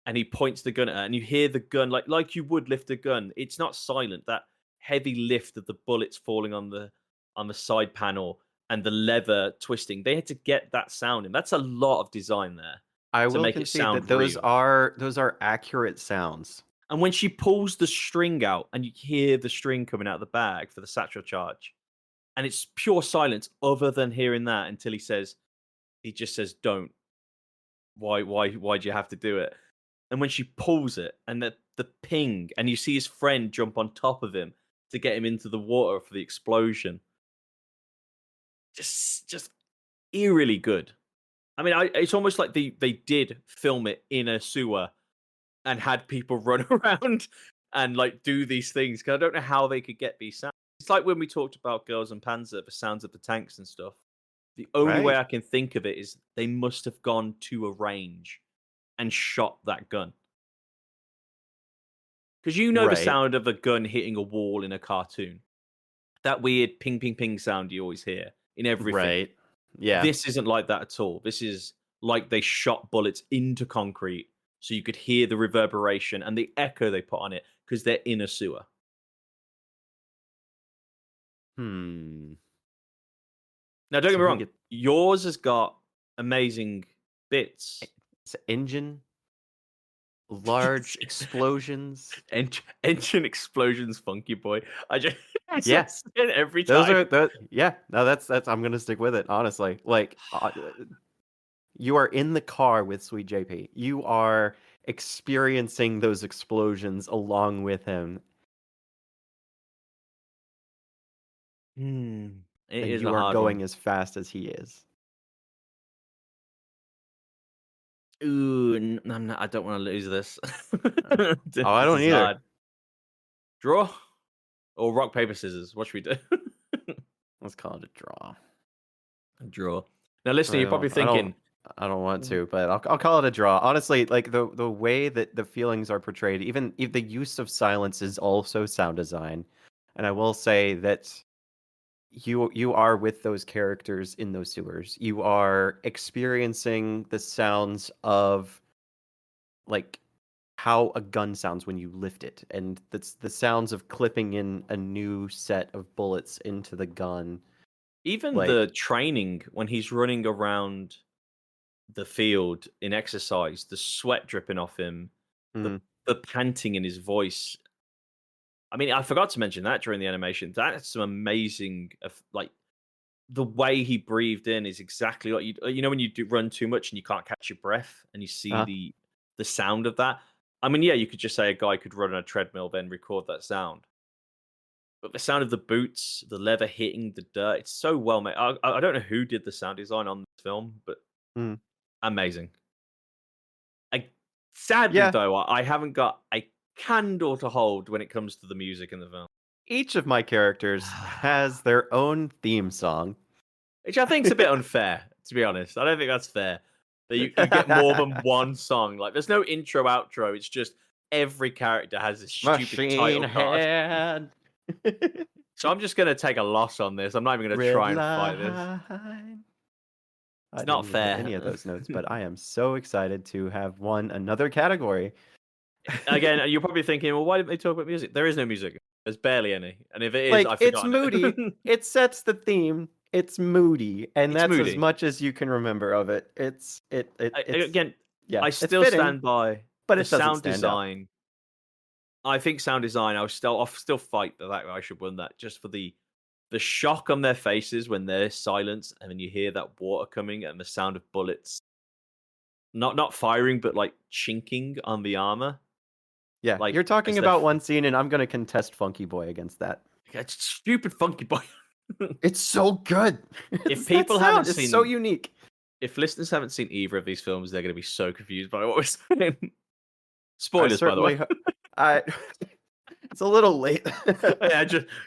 and he points the gun at her, and you hear the gun like you would lift a gun. It's not silent. That heavy lift of the bullets falling on the side panel and the leather twisting. They had to get that sound in. That's a lot of design there. I to will make it concede sound that those real. are accurate sounds. And when she pulls the string out and you hear the string coming out of the bag for the satchel charge, and it's pure silence other than hearing that until he just says, "Don't. Why do you have to do it?" And when she pulls it and the ping, and you see his friend jump on top of him to get him into the water for the explosion. Just eerily good. I mean, it's almost like they did film it in a sewer and had people run around and like do these things, because I don't know how they could get these sounds. It's like when we talked about Girls and Panzer, the sounds of the tanks and stuff. The only way I can think of it is they must have gone to a range and shot that gun. Because the sound of a gun hitting a wall in a cartoon. That weird ping, ping, ping sound you always hear in everything. Right. Yeah. This isn't like that at all. This is like they shot bullets into concrete so you could hear the reverberation and the echo they put on it because they're in a sewer. Now, don't get me wrong. Yours has got amazing bits. It's engine, large explosions. Engine explosions, Funky Boy. Yes, every time. No, that's. I'm gonna stick with it. Honestly, like you are in the car with Sweet JP. You are experiencing those explosions along with him. It and is you a are hard going one. as fast as he is. Ooh, I'm not, I don't want to lose this. I don't is either. hard. Draw or rock paper scissors? What should we do? Let's call it a draw. Draw. Now, listener, you're probably thinking, I don't want to, but I'll call it a draw. Honestly, like the way that the feelings are portrayed, even if the use of silence is also sound design. And I will say that you are with those characters in those sewers. You are experiencing the sounds of like how a gun sounds when you lift it, and that's the sounds of clipping in a new set of bullets into the gun. Even Like- the training when he's running around the field in exercise, the sweat dripping off him, Mhm. the panting in his voice. I mean, I forgot to mention that during the animation. That's some amazing, like the way he breathed in is exactly what you know when you do run too much and you can't catch your breath and you see Uh-huh. the sound of that. I mean, yeah, you could just say a guy could run on a treadmill then record that sound. But the sound of the boots, the leather hitting the dirt, it's so well made. I don't know who did the sound design on this film, but Mm. amazing. Sadly, Yeah. though, I haven't got a candle to hold when it comes to the music in the film, Each of my characters has their own theme song. which I think is a bit unfair, to be honest. I don't think that's fair. That you get more than one song. Like, there's no intro, outro. It's just every character has this stupid Machine title card. Head. So I'm just going to take a loss on this. I'm not even going to try and fight this. It's not fair. Any of those notes, but I am so excited to have won another category. Again, you're probably thinking, well, why didn't they talk about music? There is no music. There's barely any. And if it is, Like, I it's forgot. moody. It sets the theme. It's moody, and It's that's moody. as much as you can remember of it. It's Again, yeah. I it's still fitting, stand by but the it doesn't sound stand out. design. I think sound design. I'll still fight that I should win that just for the shock on their faces when they're silent and then you hear that water coming and the sound of bullets, not firing but like chinking on the armor. Yeah, Like, you're talking as they're about one scene, and I'm going to contest Funky Boy against that. It's stupid Funky Boy. It's so good. If people haven't it's so seen- unique. If listeners haven't seen either of these films, they're going to be so confused by what we're saying. Spoilers, by the way. It's a little late. Yeah,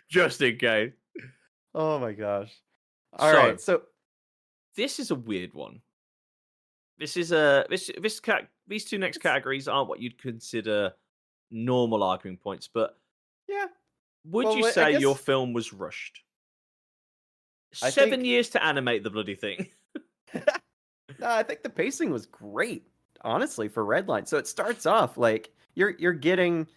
just in case. Oh my gosh. All right, so This is a weird one. This is these two next categories aren't what you'd consider normal arguing points, but yeah, would Well, you I say your guess- film was rushed? I 7 think- years to animate the bloody thing. No, I think the pacing was great, honestly, for Redline. So it starts off like you're getting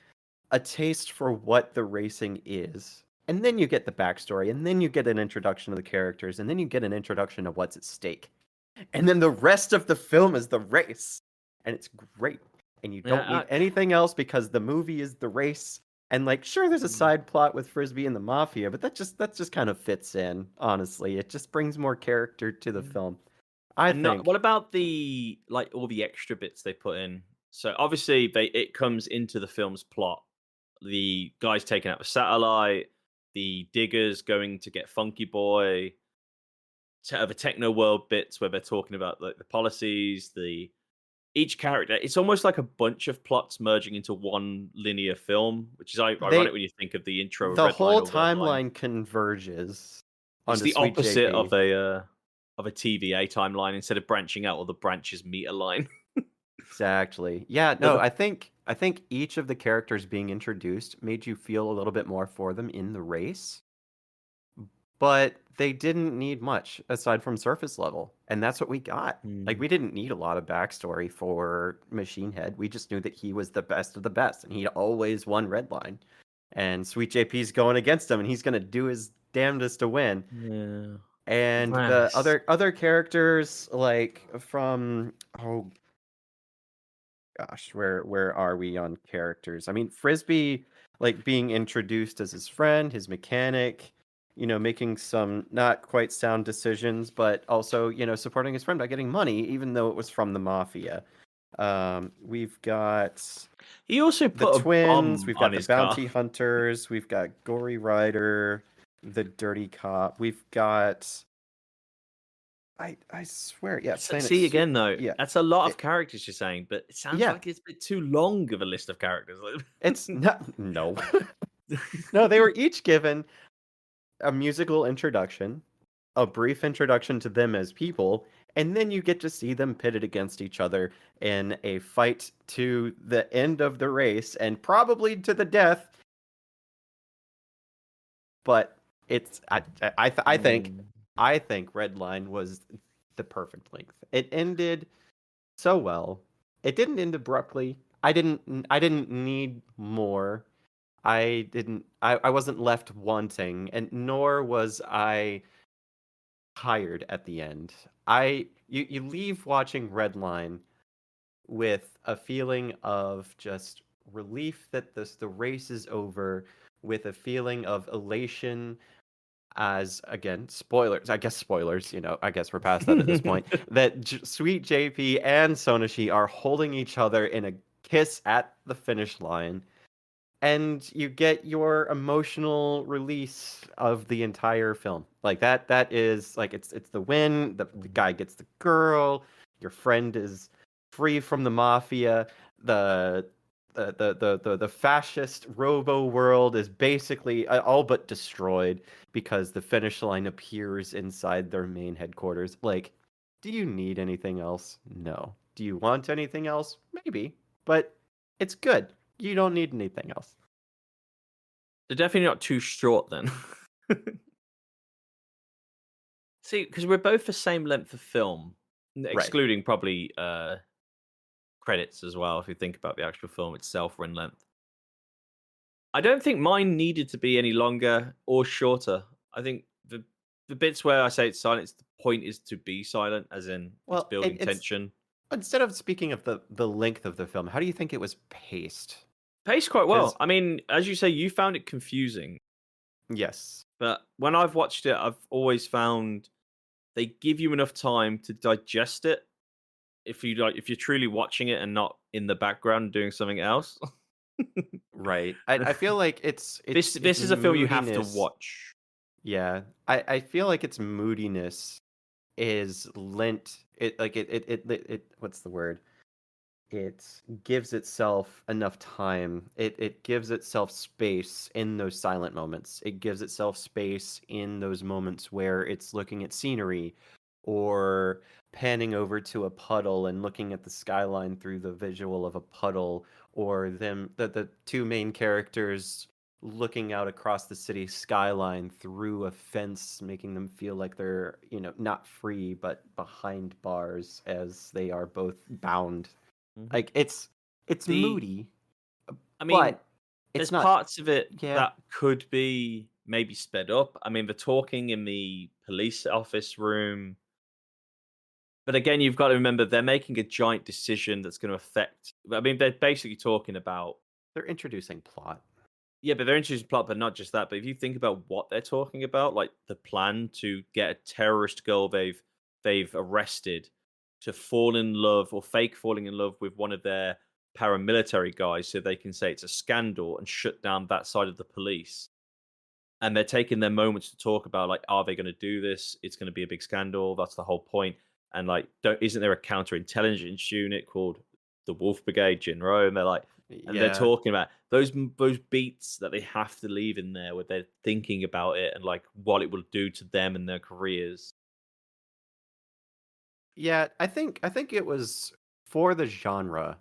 a taste for what the racing is. And then you get the backstory, and then you get an introduction of the characters, and then you get an introduction of what's at stake. And then the rest of the film is the race. And it's great. And you don't need anything else because the movie is the race. And like, sure, there's a side plot with Frisbee and the Mafia, but that just kind of fits in, honestly. It just brings more character to the film. I think. What about the all the extra bits they put in? So obviously it comes into the film's plot. The guys taking out the satellite, the diggers going to get Funky Boy, the techno world bits where they're talking about the policies, each character. It's almost like a bunch of plots merging into one linear film, which is ironic when you think of the intro. The of Redline whole or Redline. timeline converges. It's onto the Sweet opposite JP. of a TVA timeline. Instead of branching out, all the branches meet a line. Exactly. Yeah, no, I think each of the characters being introduced made you feel a little bit more for them in the race. But they didn't need much aside from surface level. And that's what we got. Like, we didn't need a lot of backstory for Machine Head. We just knew that he was the best of the best, and he'd always won Redline. And Sweet JP's going against him, and he's going to do his damnedest to win. Yeah. And Nice. the other characters, like from gosh, where are we on characters? I mean, Frisbee, like being introduced as his friend, his mechanic, making some not quite sound decisions, but also, supporting his friend by getting money, even though it was from the Mafia. We've got He also the put a twins, bomb we've on got the his car. bounty hunters, we've got Gory Rider, the dirty cop, we've got I swear, yeah. See again though. Yeah, that's a lot of characters you're saying, but it sounds Yeah. like it's a bit too long of a list of characters. It's not no. No, they were each given a musical introduction, a brief introduction to them as people, and then you get to see them pitted against each other in a fight to the end of the race and probably to the death. But it's I think Redline was the perfect length. It ended so well. It didn't end abruptly. I didn't need more. I wasn't left wanting, and nor was I tired at the end. You leave watching Redline with a feeling of just relief that the race is over, with a feeling of elation as, again, spoilers. I guess spoilers, I guess we're past that at this point. That Sweet JP and Sonashi are holding each other in a kiss at the finish line, and you get your emotional release of the entire film. Like that is like it's the win. The guy gets the girl. Your friend is free from the mafia. The fascist robo world is basically all but destroyed because the finish line appears inside their main headquarters. Like, do you need anything else? No. Do you want anything else? Maybe, but it's good. You don't need anything else. They're definitely not too short then. See, because we're both the same length of film, excluding probably credits as well, if you think about the actual film itself in length. I don't think mine needed to be any longer or shorter. I think the bits where I say it's silent, the point is to be silent, as in it's building tension. Instead of speaking of the length of the film, how do you think it was paced? Paced quite well. I mean, as you say, you found it confusing. Yes. But when I've watched it, I've always found they give you enough time to digest it. If you're truly watching it and not in the background doing something else. Right. I feel like it's this is a film you have to watch. Yeah. I feel like its moodiness is lent it what's the word? It gives itself enough time. It gives itself space in those silent moments. It gives itself space in those moments where it's looking at scenery or panning over to a puddle and looking at the skyline through the visual of a puddle, or the two main characters looking out across the city skyline through a fence, making them feel like they're, not free but behind bars as they are both bound. Like it's moody. I mean, but there's not parts of it Yeah. that could be maybe sped up. I mean, the talking in the police office room. But again, you've got to remember they're making a giant decision that's going to affect. I mean, they're basically talking about. They're introducing plot. Yeah, but they're introducing plot, but not just that. But if you think about what they're talking about, like the plan to get a terrorist girl they've arrested to fall in love or fake falling in love with one of their paramilitary guys, so they can say it's a scandal and shut down that side of the police. And they're taking their moments to talk about, like, are they going to do this? It's going to be a big scandal. That's the whole point. And like, isn't there a counterintelligence unit called the Wolf Brigade, JIN-ROH? And they're like, and they're talking about those beats that they have to leave in there, where they're thinking about it and like what it will do to them and their careers. Yeah, I think it was for the genre.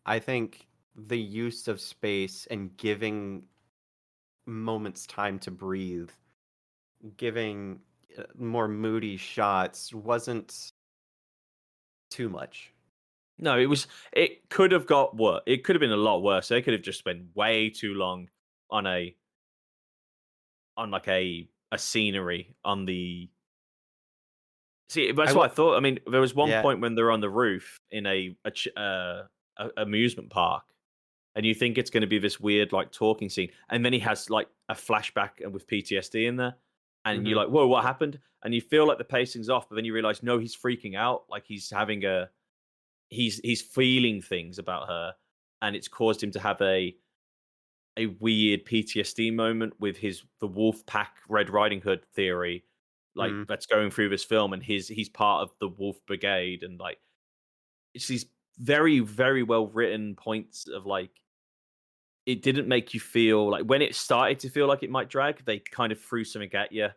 I think the use of space and giving moments time to breathe, giving more moody shots wasn't too much. No, it could have got worse. It could have been a lot worse. They could have just spent way too long on like a scenery on the. See, that's what I thought. I mean, there was one point when they're on the roof in a amusement park, and you think it's going to be this weird like talking scene, and then he has like a flashback and with PTSD in there, and you're like, whoa, what happened? And you feel like the pacing's off, but then you realize no, he's freaking out, like he's having he's feeling things about her, and it's caused him to have a weird PTSD moment with the Wolf Pack Red Riding Hood theory, like that's going through this film, and he's part of the Wolf Brigade, and like it's these very, very well written points of like it didn't make you feel like when it started to feel like it might drag, they kind of threw something at you.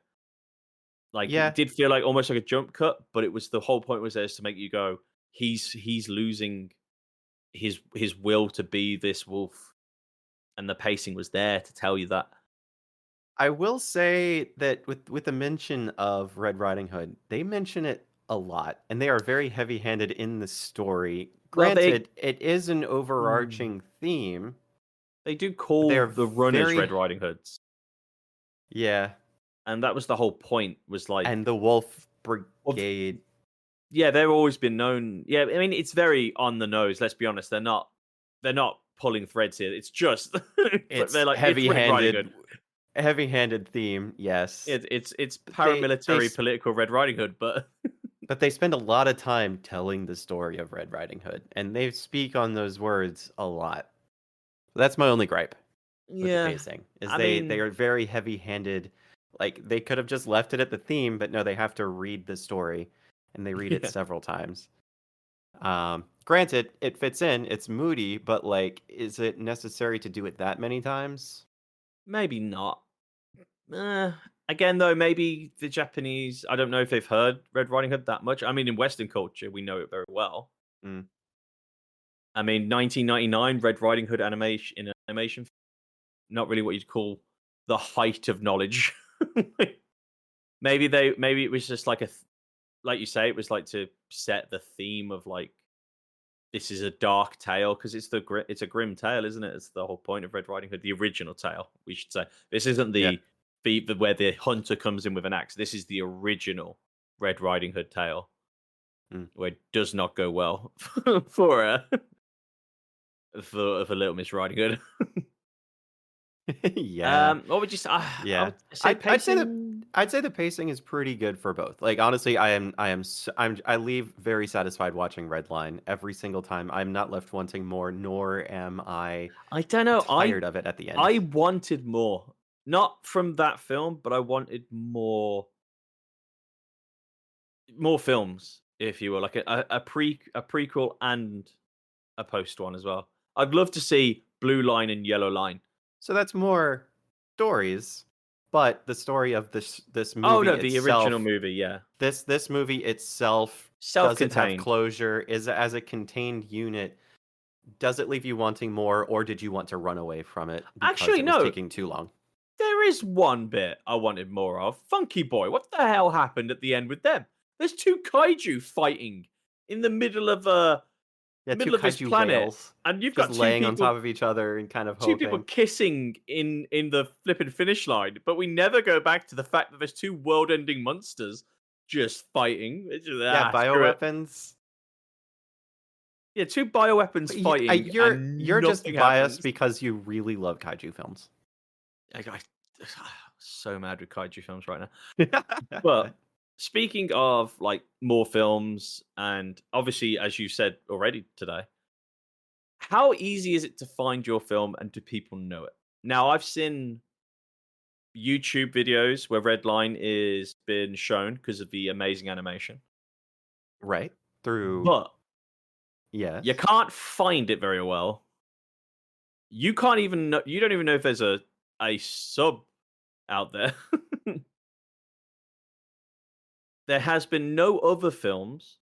Like it did feel like almost like a jump cut, but it was the whole point was there to make you go, he's losing his will to be this wolf, and the pacing was there to tell you that. I will say that with the mention of Red Riding Hood, they mention it a lot, and they are very heavy-handed in the story. Well, Granted, it is an overarching theme. They do But call they're the runners very Red Riding Hoods, yeah, and that was the whole point. Was like, and the Wolf Brigade. yeah, they've always been known. Yeah, I mean, it's very on the nose. Let's be honest. They're not pulling threads here. It's just It's they're like it's Red Riding heavy-handed, Hood. heavy-handed theme. Yes, It's They paramilitary s- political Red Riding Hood, but but they spend a lot of time telling the story of Red Riding Hood, and they speak on those words a lot. That's my only gripe with the yeah, pacing. Is I they mean, are very heavy-handed. Like they could have just left it at the theme, but no, they have to read the story, and they read it yeah, several times. Granted, it fits in. It's moody, but like, is it necessary to do it that many times? maybe not. Again, though, maybe the Japanese. I don't know if they've heard Red Riding Hood that much. I mean, in Western culture, we know it very well. Mm. I mean, 1999 Red Riding Hood animation, not really what you'd call the height of knowledge. maybe it was just like like you say, it was like to set the theme of like this is a dark tale because it's a grim tale, isn't it? It's the whole point of Red Riding Hood, the original tale, we should say. This isn't Yeah. the where the hunter comes in with an axe. This is the original Red Riding Hood tale, where it does not go well for Little Miss Riding Hood. Yeah. What would you say? Yeah. I would say I'd say pacing. I'd say the pacing is pretty good for both. Like honestly, I leave very satisfied watching Redline every single time. I'm not left wanting more, nor am I I don't know. tired of it at the end. I wanted more, not from that film, but I wanted more films, if you will, like a prequel and a post one as well. I'd love to see Blue Line and Yellow Line. So that's more stories, but the story of this movie Oh no, the itself, original movie, yeah, this movie itself doesn't have self-contained. closure. Is as a contained unit. Does it leave you wanting more, or did you want to run away from it because Actually, it was no. taking too long? There is one bit I wanted more of. Funky Boy. What the hell happened at the end with them? There's two kaiju fighting in the middle of Yeah, middle two of this kaiju planet, whales and you've just got two laying people on top of each other and kind of two people hoping. kissing in the flipping finish line, but we never go back to the fact that there's two world-ending monsters just fighting. It's just, Yeah, screw it. bioweapons. Yeah, two bioweapons But fighting. you're just nothing biased happens. because you really love kaiju films. I'm so mad with kaiju films right now. But speaking of like more films, and obviously, as you said already today, how easy is it to find your film and do people know it? Now, I've seen YouTube videos where Redline is been shown because of the amazing animation, Right through, but yes, you can't find it very well. You can't even know, you don't even know if there's a sub out there. There has been no other films.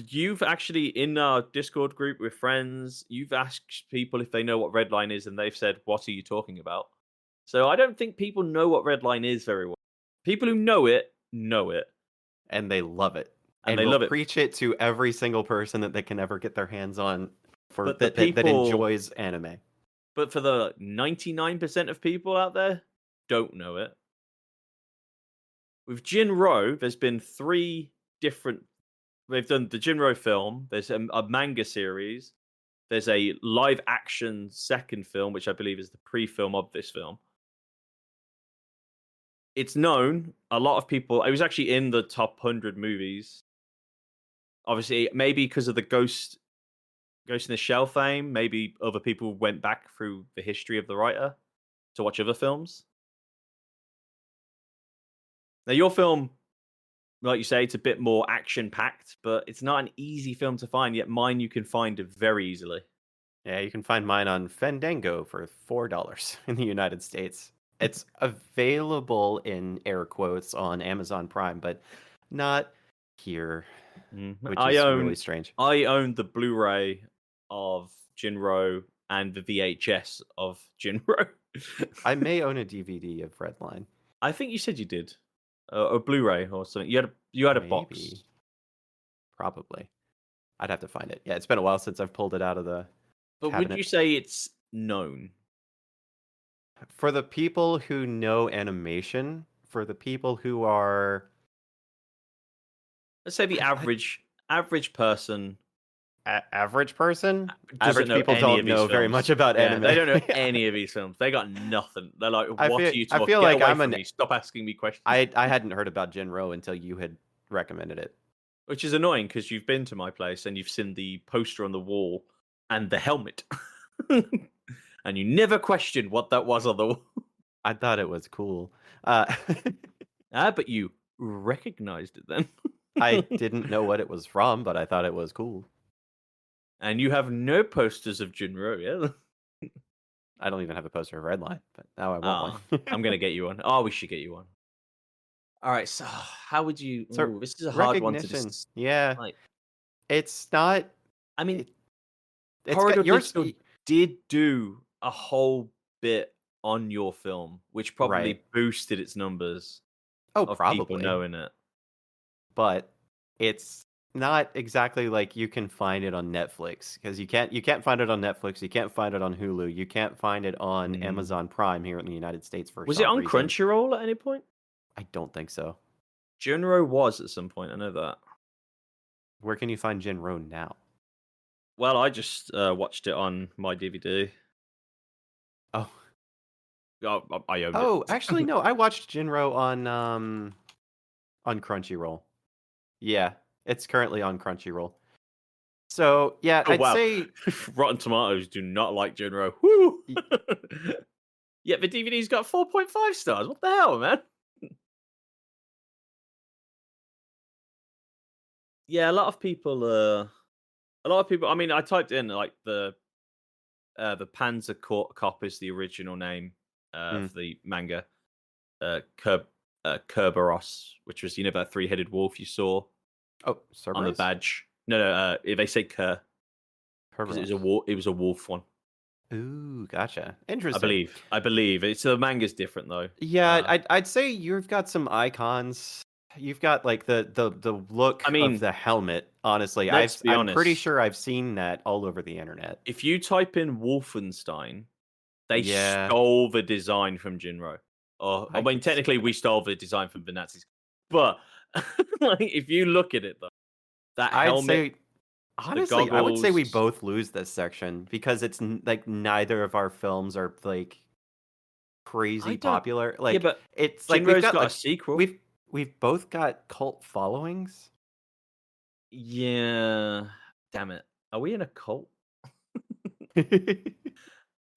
You've actually, in our Discord group with friends, you've asked people if they know what Redline is, and they've said, "What are you talking about?" So I don't think people know what Redline is very well. People who know it, and they love it, and they will love it. preach it to every single person that they can ever get their hands on for But the that people- enjoys anime. But for the 99% of people out there, don't know it. With JIN-ROH, there's been 3 different. They've done the JIN-ROH film. There's a manga series. There's a live action second film, which I believe is the pre-film of this film. It's known. A lot of people. It was actually in the top 100 movies. Obviously, maybe because of the Ghost in the Shell fame. Maybe other people went back through the history of the writer to watch other films. Now, your film, like you say, it's a bit more action-packed, but it's not an easy film to find, yet mine you can find very easily. Yeah, you can find mine on Fandango for $4 in the United States. It's available in air quotes on Amazon Prime, but not here, which is really strange. I own the Blu-ray of JIN-ROH and the VHS of JIN-ROH. I may own a DVD of Redline. I think you said you did. or Blu-ray or something. You had a box. Maybe. Probably. I'd have to find it. Yeah, it's been a while since I've pulled it out of the But cabinet. would you say it's known? For the people who know animation, for the people who are Let's say the average person average person, doesn't average know people any don't of these know very films. much about Yeah, anime. they don't know any of these films. They got nothing. They're like, I what feel- are you I talking? feel Get like away I'm from an- me. Stop asking me questions. I hadn't heard about JIN-ROH until you had recommended it. Which is annoying because you've been to my place and you've seen the poster on the wall and the helmet. And you never questioned what that was on the wall. I thought it was cool. But you recognized it then. I didn't know what it was from, but I thought it was cool. And you have no posters of JIN-ROH, yeah? I don't even have a poster of Redline, but now I want one. I'm going to get you one. Oh, we should get you one. All right, so how would you... So, Ooh, this is a hard one to recognition. just... Yeah, Like, it's not. I mean, It's Corridor got yours. Digital did do a whole bit on your film, which probably Right. boosted its numbers Oh, of probably. people knowing it. But it's not exactly like you can find it on Netflix, because you can't find it on Netflix, you can't find it on Hulu, you can't find it on Mm. Amazon Prime here in the United States for Was it some on reason. Crunchyroll at any point? I don't think so. JIN-ROH was at some point, I know that. Where can you find JIN-ROH now? Well, I just watched it on my DVD. Oh, I owned oh, it. actually no, I watched JIN-ROH on Crunchyroll. Yeah, it's currently on Crunchyroll. So yeah, Oh, I'd wow. say Rotten Tomatoes do not like JIN-ROH. Woo! Yet the DVD's got 4.5 stars. What the hell, man? Yeah, a lot of people. I mean, I typed in like the Panzer Cop is the original name of the manga. Kerberos, which was that 3-headed wolf you saw oh, on the Cerberus? badge. No, they say because Cerberus. it was a wolf. It was a wolf one. Ooh, gotcha. Interesting. I believe it's the manga's different though. Yeah, I'd say you've got some icons. You've got like the look of the helmet. Honestly, let's be I'm pretty honest. sure I've seen that all over the internet. If you type in Wolfenstein, they Yeah. stole the design from JIN-ROH. I I mean, could see technically, we stole the design from the Nazis. But like, if you look at it, though, that I'd helmet, say, honestly, I would say we goggles- both lose this section because it's like neither of our films are like crazy don't- popular. Like, but it's like JIN-ROH's we've got got a like, sequel. we've both got cult followings. Yeah. Damn it. Are we in a cult?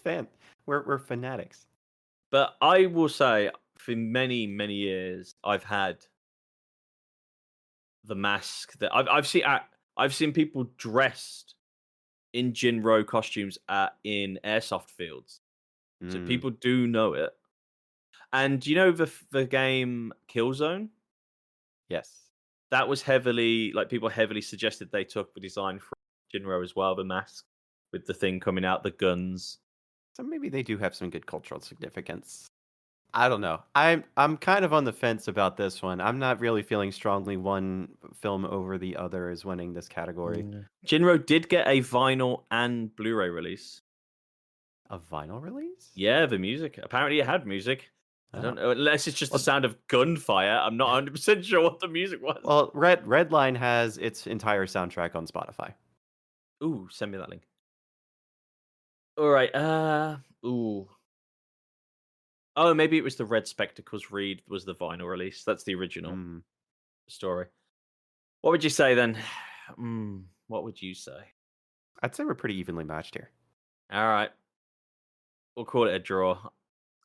Fan, we're fanatics. But I will say, for many, many years, I've had the mask that I've seen people dressed in JIN-ROH costumes in airsoft fields. So Mm, people do know it. And you know the game Killzone? yes. That was people heavily suggested they took the design from JIN-ROH as well, the mask with the thing coming out, the guns. So maybe they do have some good cultural significance. I don't know. I'm kind of on the fence about this one. I'm not really feeling strongly one film over the other is winning this category. JIN-ROH did get a vinyl and Blu-ray release. A vinyl release? Yeah, the music. Apparently it had music. I don't Oh. know, unless it's just the sound of gunfire. I'm not 100% sure what the music was. Well, Redline has its entire soundtrack on Spotify. Ooh, send me that link. All right. Ooh. Oh, maybe it was the Red Spectacles read was the vinyl release. That's the original Mm. story. What would you say then? What would you say? I'd say we're pretty evenly matched here. All right. We'll call it a draw.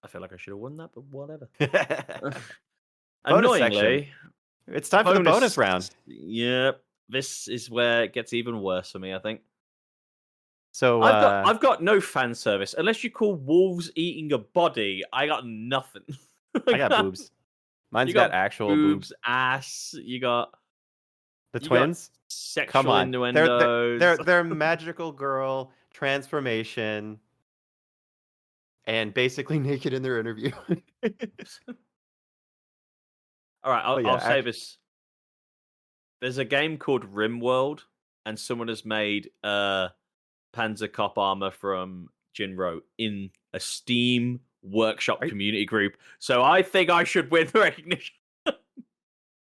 I feel like I should have won that, but whatever. Bonus section. Annoyingly, It's time for the bonus round. Yep. This is where it gets even worse for me, I think. So I've got no fan service. Unless you call wolves eating a body, I got nothing. I got boobs. Mine's You got got actual boobs, boobs. ass. You got The you got twins? sexual Come on. innuendos. They're magical girl transformation and basically naked in their interview. All right, Oh, yeah, I'll say act- this. There's a game called RimWorld, and someone has made Panzer Cop armor from JIN-ROH in a Steam workshop Are you- community group. So I think I should win the recognition.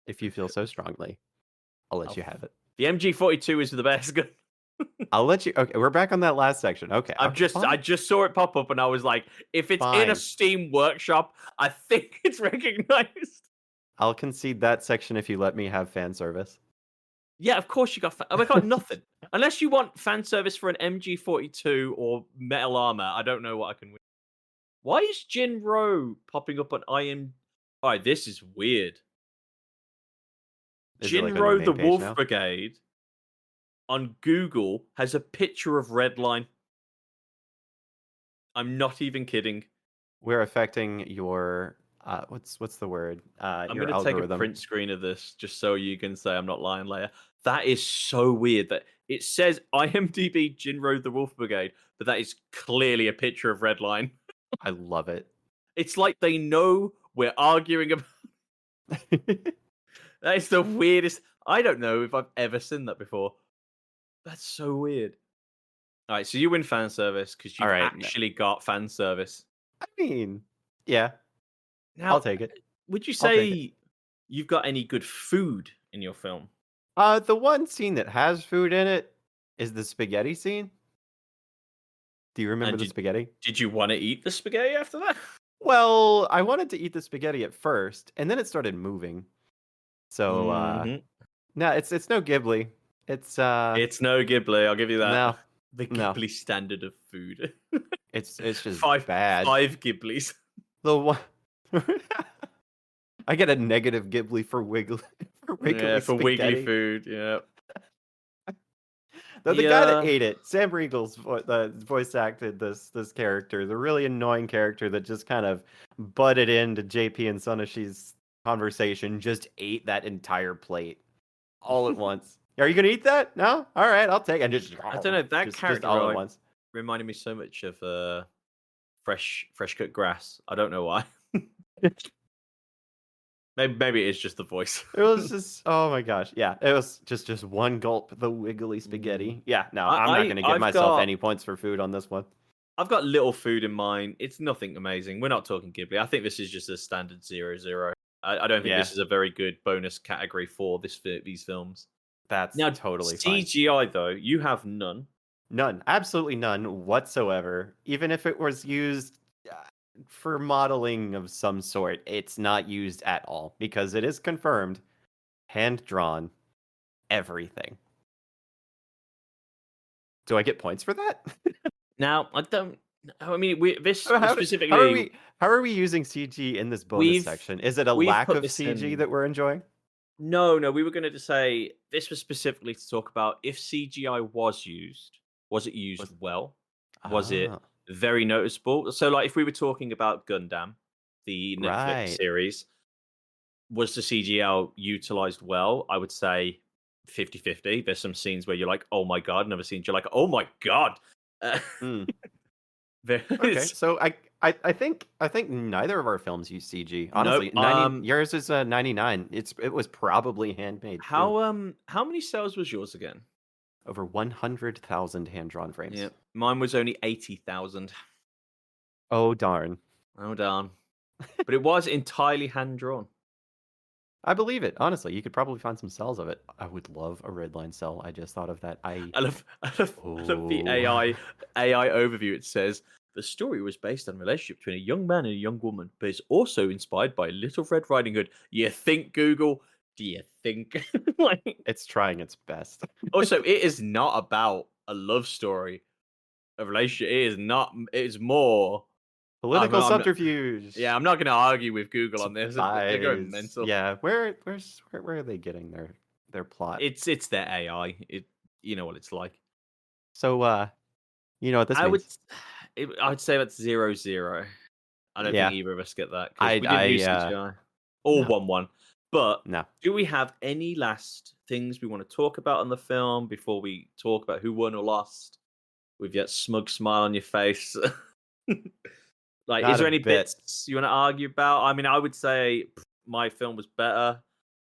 If you feel so strongly, I'll let Oh, you have it. The MG42 is the best gun. I'll let you. Okay, we're back on that last section. Okay, I fine. just saw it pop up and I was like, if it's in Fine. a Steam workshop, I think it's recognized. I'll concede that section if you let me have fan service. Yeah, of course you got. I got nothing unless you want fan service for an MG42 or metal armor. I don't know what I can win. Why is JIN-ROH popping up on IM? All right, this is weird. Is it, like, on your JIN-ROH, the main page Wolf now? Brigade, on Google has a picture of Redline. I'm not even kidding. We're affecting your what's the word? I'm Your going to take a algorithm. print screen of this just so you can say I'm not lying later. That is so weird that it says IMDb JIN-ROH, the Wolf Brigade, but that is clearly a picture of Redline. I love it. It's like they know we're arguing about. That is the weirdest. I don't know if I've ever seen that before. That's so weird. All right, so you win fan service because you've All right, actually got fan service. I mean, yeah, Now, I'll take it. would you I'll take say you've got any good food in your film? The one scene that has food in it is the spaghetti scene. Do you remember And the spaghetti? Did you want to eat the spaghetti after that? Well, I wanted to eat the spaghetti at first, and then it started moving. So, Mhm. no, it's no Ghibli. It's It's no Ghibli. I'll give you that. no, The no. Ghibli standard of food. it's just five bad. 5 Ghiblis. The one I get a negative Ghibli for Wiggly for Wiggly Yeah, for wiggly spaghetti. food. Yeah. The guy that Yeah. ate it, Sam Riegel's voice acted this character, the really annoying character that just kind of butted into JP and Sonashi's conversation, just ate that entire plate all at once. Are you gonna eat that? No? All right, I'll take it. And just I don't know. That just character all like, at once. reminded me so much of fresh cut grass. I don't know why. Maybe it is just the voice. It was just oh my gosh, yeah. It was just one gulp, the wiggly spaghetti. Yeah, no, I'm not gonna give I've myself got- any points for food on this one. I've got little food in mind. It's nothing amazing. We're not talking Ghibli. I think this is just a standard 0-0. I don't think Yeah. this is a very good bonus category for these films. That's Now, totally fine. CGI though, you have none. None, absolutely none whatsoever. Even if it was used for modeling of some sort, it's not used at all because it is confirmed, hand drawn, everything. Do I get points for that? Now, I don't. I mean, this How specifically. how are we using CG in this bonus We've- section? Is it a we've lack put of this CG in- that we're enjoying? No, we were going to say this was specifically to talk about if CGI was used. Was it used well? Was it Ah, very noticeable? So, like, if we were talking about Gundam, the Netflix Right. series, was the CGI utilized well? I would say 50-50. There's some scenes where you're like, oh my God, another scenes you're like, oh my God. Hmm. There Okay, is- so I think neither of our films use CG. Honestly, 90, yours is 99. It was probably handmade. too. How many cells was yours again? Over 100,000 hand-drawn frames. Yeah, mine was only 80,000. Oh darn. Oh darn! But it was entirely hand drawn. I believe it. Honestly, you could probably find some cells of it. I would love a Redline cell. I just thought of that. I love the Oh. AI overview. It says the story was based on a relationship between a young man and a young woman, but it's also inspired by Little Red Riding Hood. You think, Google? Do you think? Like, It's trying its best. also, it is not about a love story, a relationship. It is not. It is more. Political I'm not- subterfuge. Yeah, I'm not going to argue with Google on this. They're going Spies. mental. Yeah, where are they getting their plot? It's their AI. You know what it's like. So you know what this I means? would say that's 0-0. I don't Yeah. think either of us get that I- because we didn't use I, CGI. Or no. 1-1. But No. do we have any last things we want to talk about on the film before we talk about who won or lost? With that smug smile on your face. Like, Not is there a any bit. bits you want to argue about? I mean, I would say my film was better.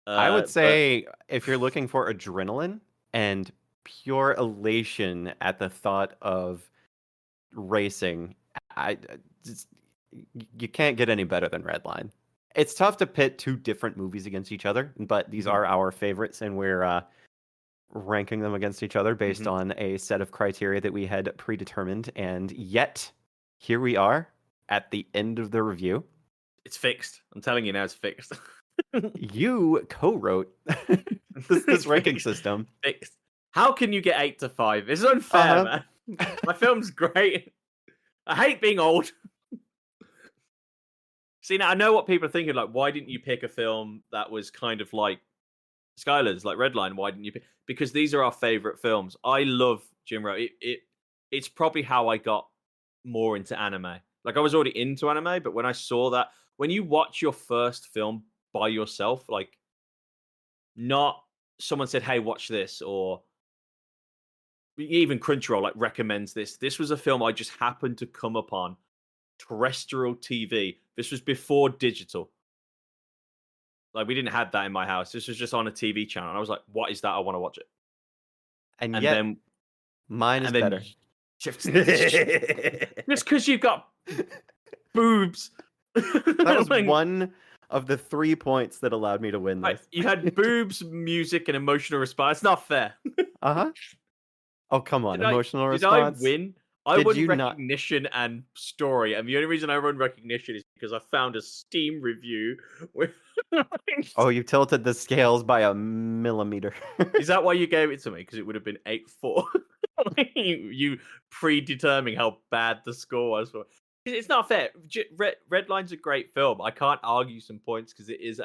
I would but say if you're looking for adrenaline and pure elation at the thought of racing, just, you can't get any better than Redline. It's tough to pit two different movies against each other, but these are our favorites, and we're ranking them against each other based on a set of criteria that we had predetermined. And yet, here we are at the end of the review. it's fixed. I'm telling you now, it's fixed. You co-wrote this ranking system. Fixed. How can you get 8 to 5? It's unfair, man. My film's great. I hate being old. See, now I know what people are thinking. Like, why didn't you pick a film that was kind of like Skyler's, like Redline? Why didn't you pick? Because these are our favorite films. I love JIN-ROH. It's probably how I got more into anime. Like, I was already into anime, but when I saw that, when you watch your first film by yourself, like, not someone said, "Hey, watch this," or even Crunchyroll like recommends this. This was a film I just happened to come upon terrestrial TV. This was before digital. Like, we didn't have that in my house. This was just on a TV channel. And I was like, what is that? I want to watch it. And And yet, then mine is and then better. just because you've got boobs. That was Like, one of the 3 points that allowed me to win like, this. you had boobs, music, and emotional response. It's not fair. Uh-huh. Oh, come on. Did Emotional did response. I win? I Did won you not- recognition and story, and the only reason I won recognition is because I found a Steam review. Oh, you tilted the scales by a millimeter. Is that why you gave it to me? Because it would have been 8-4. You predetermining how bad the score was for. It's not fair. Redline's a great film. I can't argue some points because it is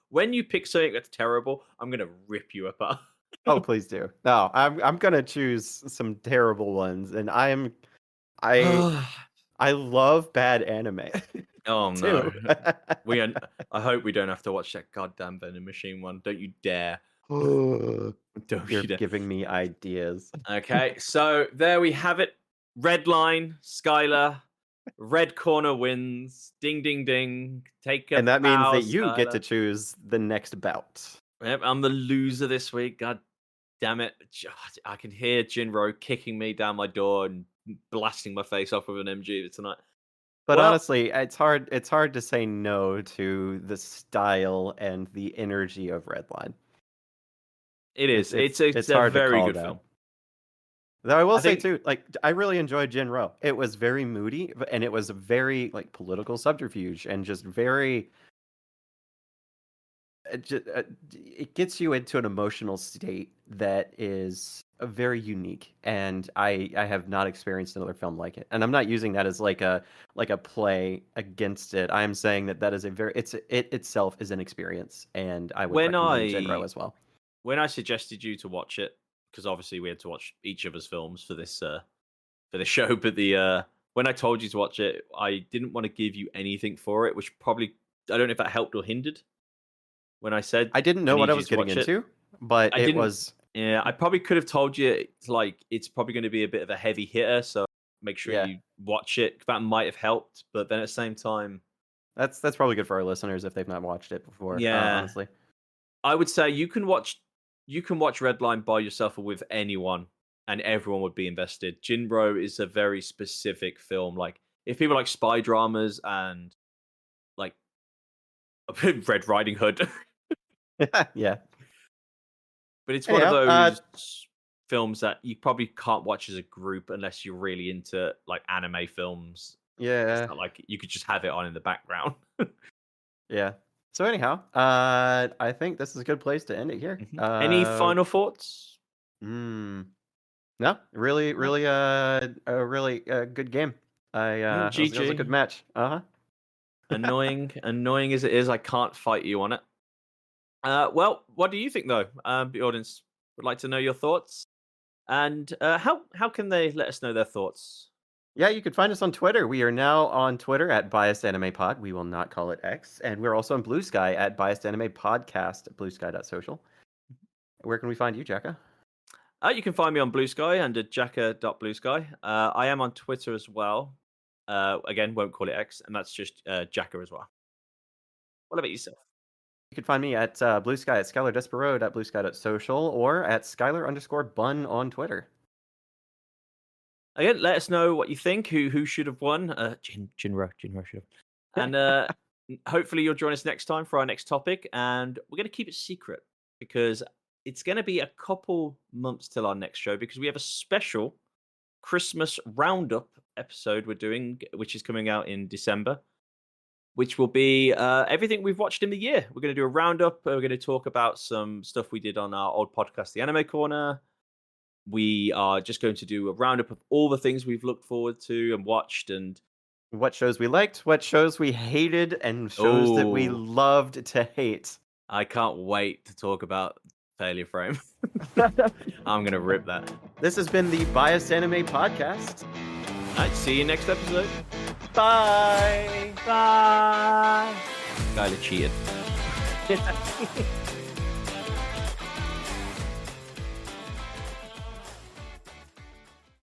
when you pick something that's terrible, I'm gonna rip you apart. Oh, please do. No, I'm gonna choose some terrible ones, and I love bad anime. Oh too. no. I hope we don't have to watch that goddamn Vending Machine one. Don't you dare. You're Don't you dare. giving me ideas. Okay, so there we have it. Redline, Skyler, red corner wins. Ding, ding, ding. Take a And that means bow, that you get to Skyler. choose the next bout. Yep, I'm the loser this week. God damn it. I can hear JIN-ROH kicking me down my door and blasting my face off with an MG tonight. But Well- honestly, it's hard to say no to the style and the energy of Redline. It is. It's it's a hard to very call good down. film. Though I will I say think- too, like I really enjoyed JIN-ROH. It was very moody, and it was very like political subterfuge, and just very. It gets you into an emotional state that is very unique, and I have not experienced another film like it. And I'm not using that as like a play against it. I am saying that is a very it itself is an experience, and I would recommend JIN-ROH as well. When I suggested you to watch it, because obviously we had to watch each other's films for this show, but when I told you to watch it, I didn't want to give you anything for it, which probably I don't know if that helped or hindered. When I said I didn't know what need I you was to getting watch it. into, but I it didn't- was Yeah, I probably could have told you it's probably going to be a bit of a heavy hitter, so make sure Yeah. you watch it. That might have helped, but then at the same time, that's probably good for our listeners if they've not watched it before. Yeah. Honestly. I would say you can watch Redline by yourself or with anyone, and everyone would be invested. JIN-ROH is a very specific film. Like, if people like spy dramas and like Red Riding Hood, Yeah. but it's one of Anyhow, those films that you probably can't watch as a group unless you're really into like anime films. Yeah. It's not like you could just have it on in the background. Yeah. So anyhow, I think this is a good place to end it here. Any final thoughts? No, really, a really good game. It was a GG. good match. Annoying as it is, I can't fight you on it. Well, what do you think though? The audience would like to know your thoughts. And how can they let us know their thoughts? Yeah, you can find us on Twitter. We are now on Twitter at Biased Anime Pod. We will not call it X. And we're also on Blue Sky at Biased Anime Podcast at bluesky.social. Where can we find you, Jaka? You can find me on Blue Sky under jaka.bluesky. I am on Twitter as well. Again, won't call it X, and that's just Jaka as well. What about yourself? You can find me at Blusky at Skyler Desperode at blusky.social or at Skyler_Bun on Twitter. Again, let us know what you think. Who should have won? JIN-ROH should have. And hopefully you'll join us next time for our next topic. And we're going to keep it secret because it's going to be a couple months till our next show because we have a special Christmas roundup episode we're doing, which is coming out in December, which will be everything we've watched in the year. We're going to do a roundup. We're going to talk about some stuff we did on our old podcast, The Anime Corner. We are just going to do a roundup of all the things we've looked forward to and watched, and what shows we liked, what shows we hated, and shows that we loved to hate. I can't wait to talk about Failure Frame. I'm going to rip that. This has been the Biased Anime Podcast. All right, see you next episode. Bye! Bye! Skyler cheated.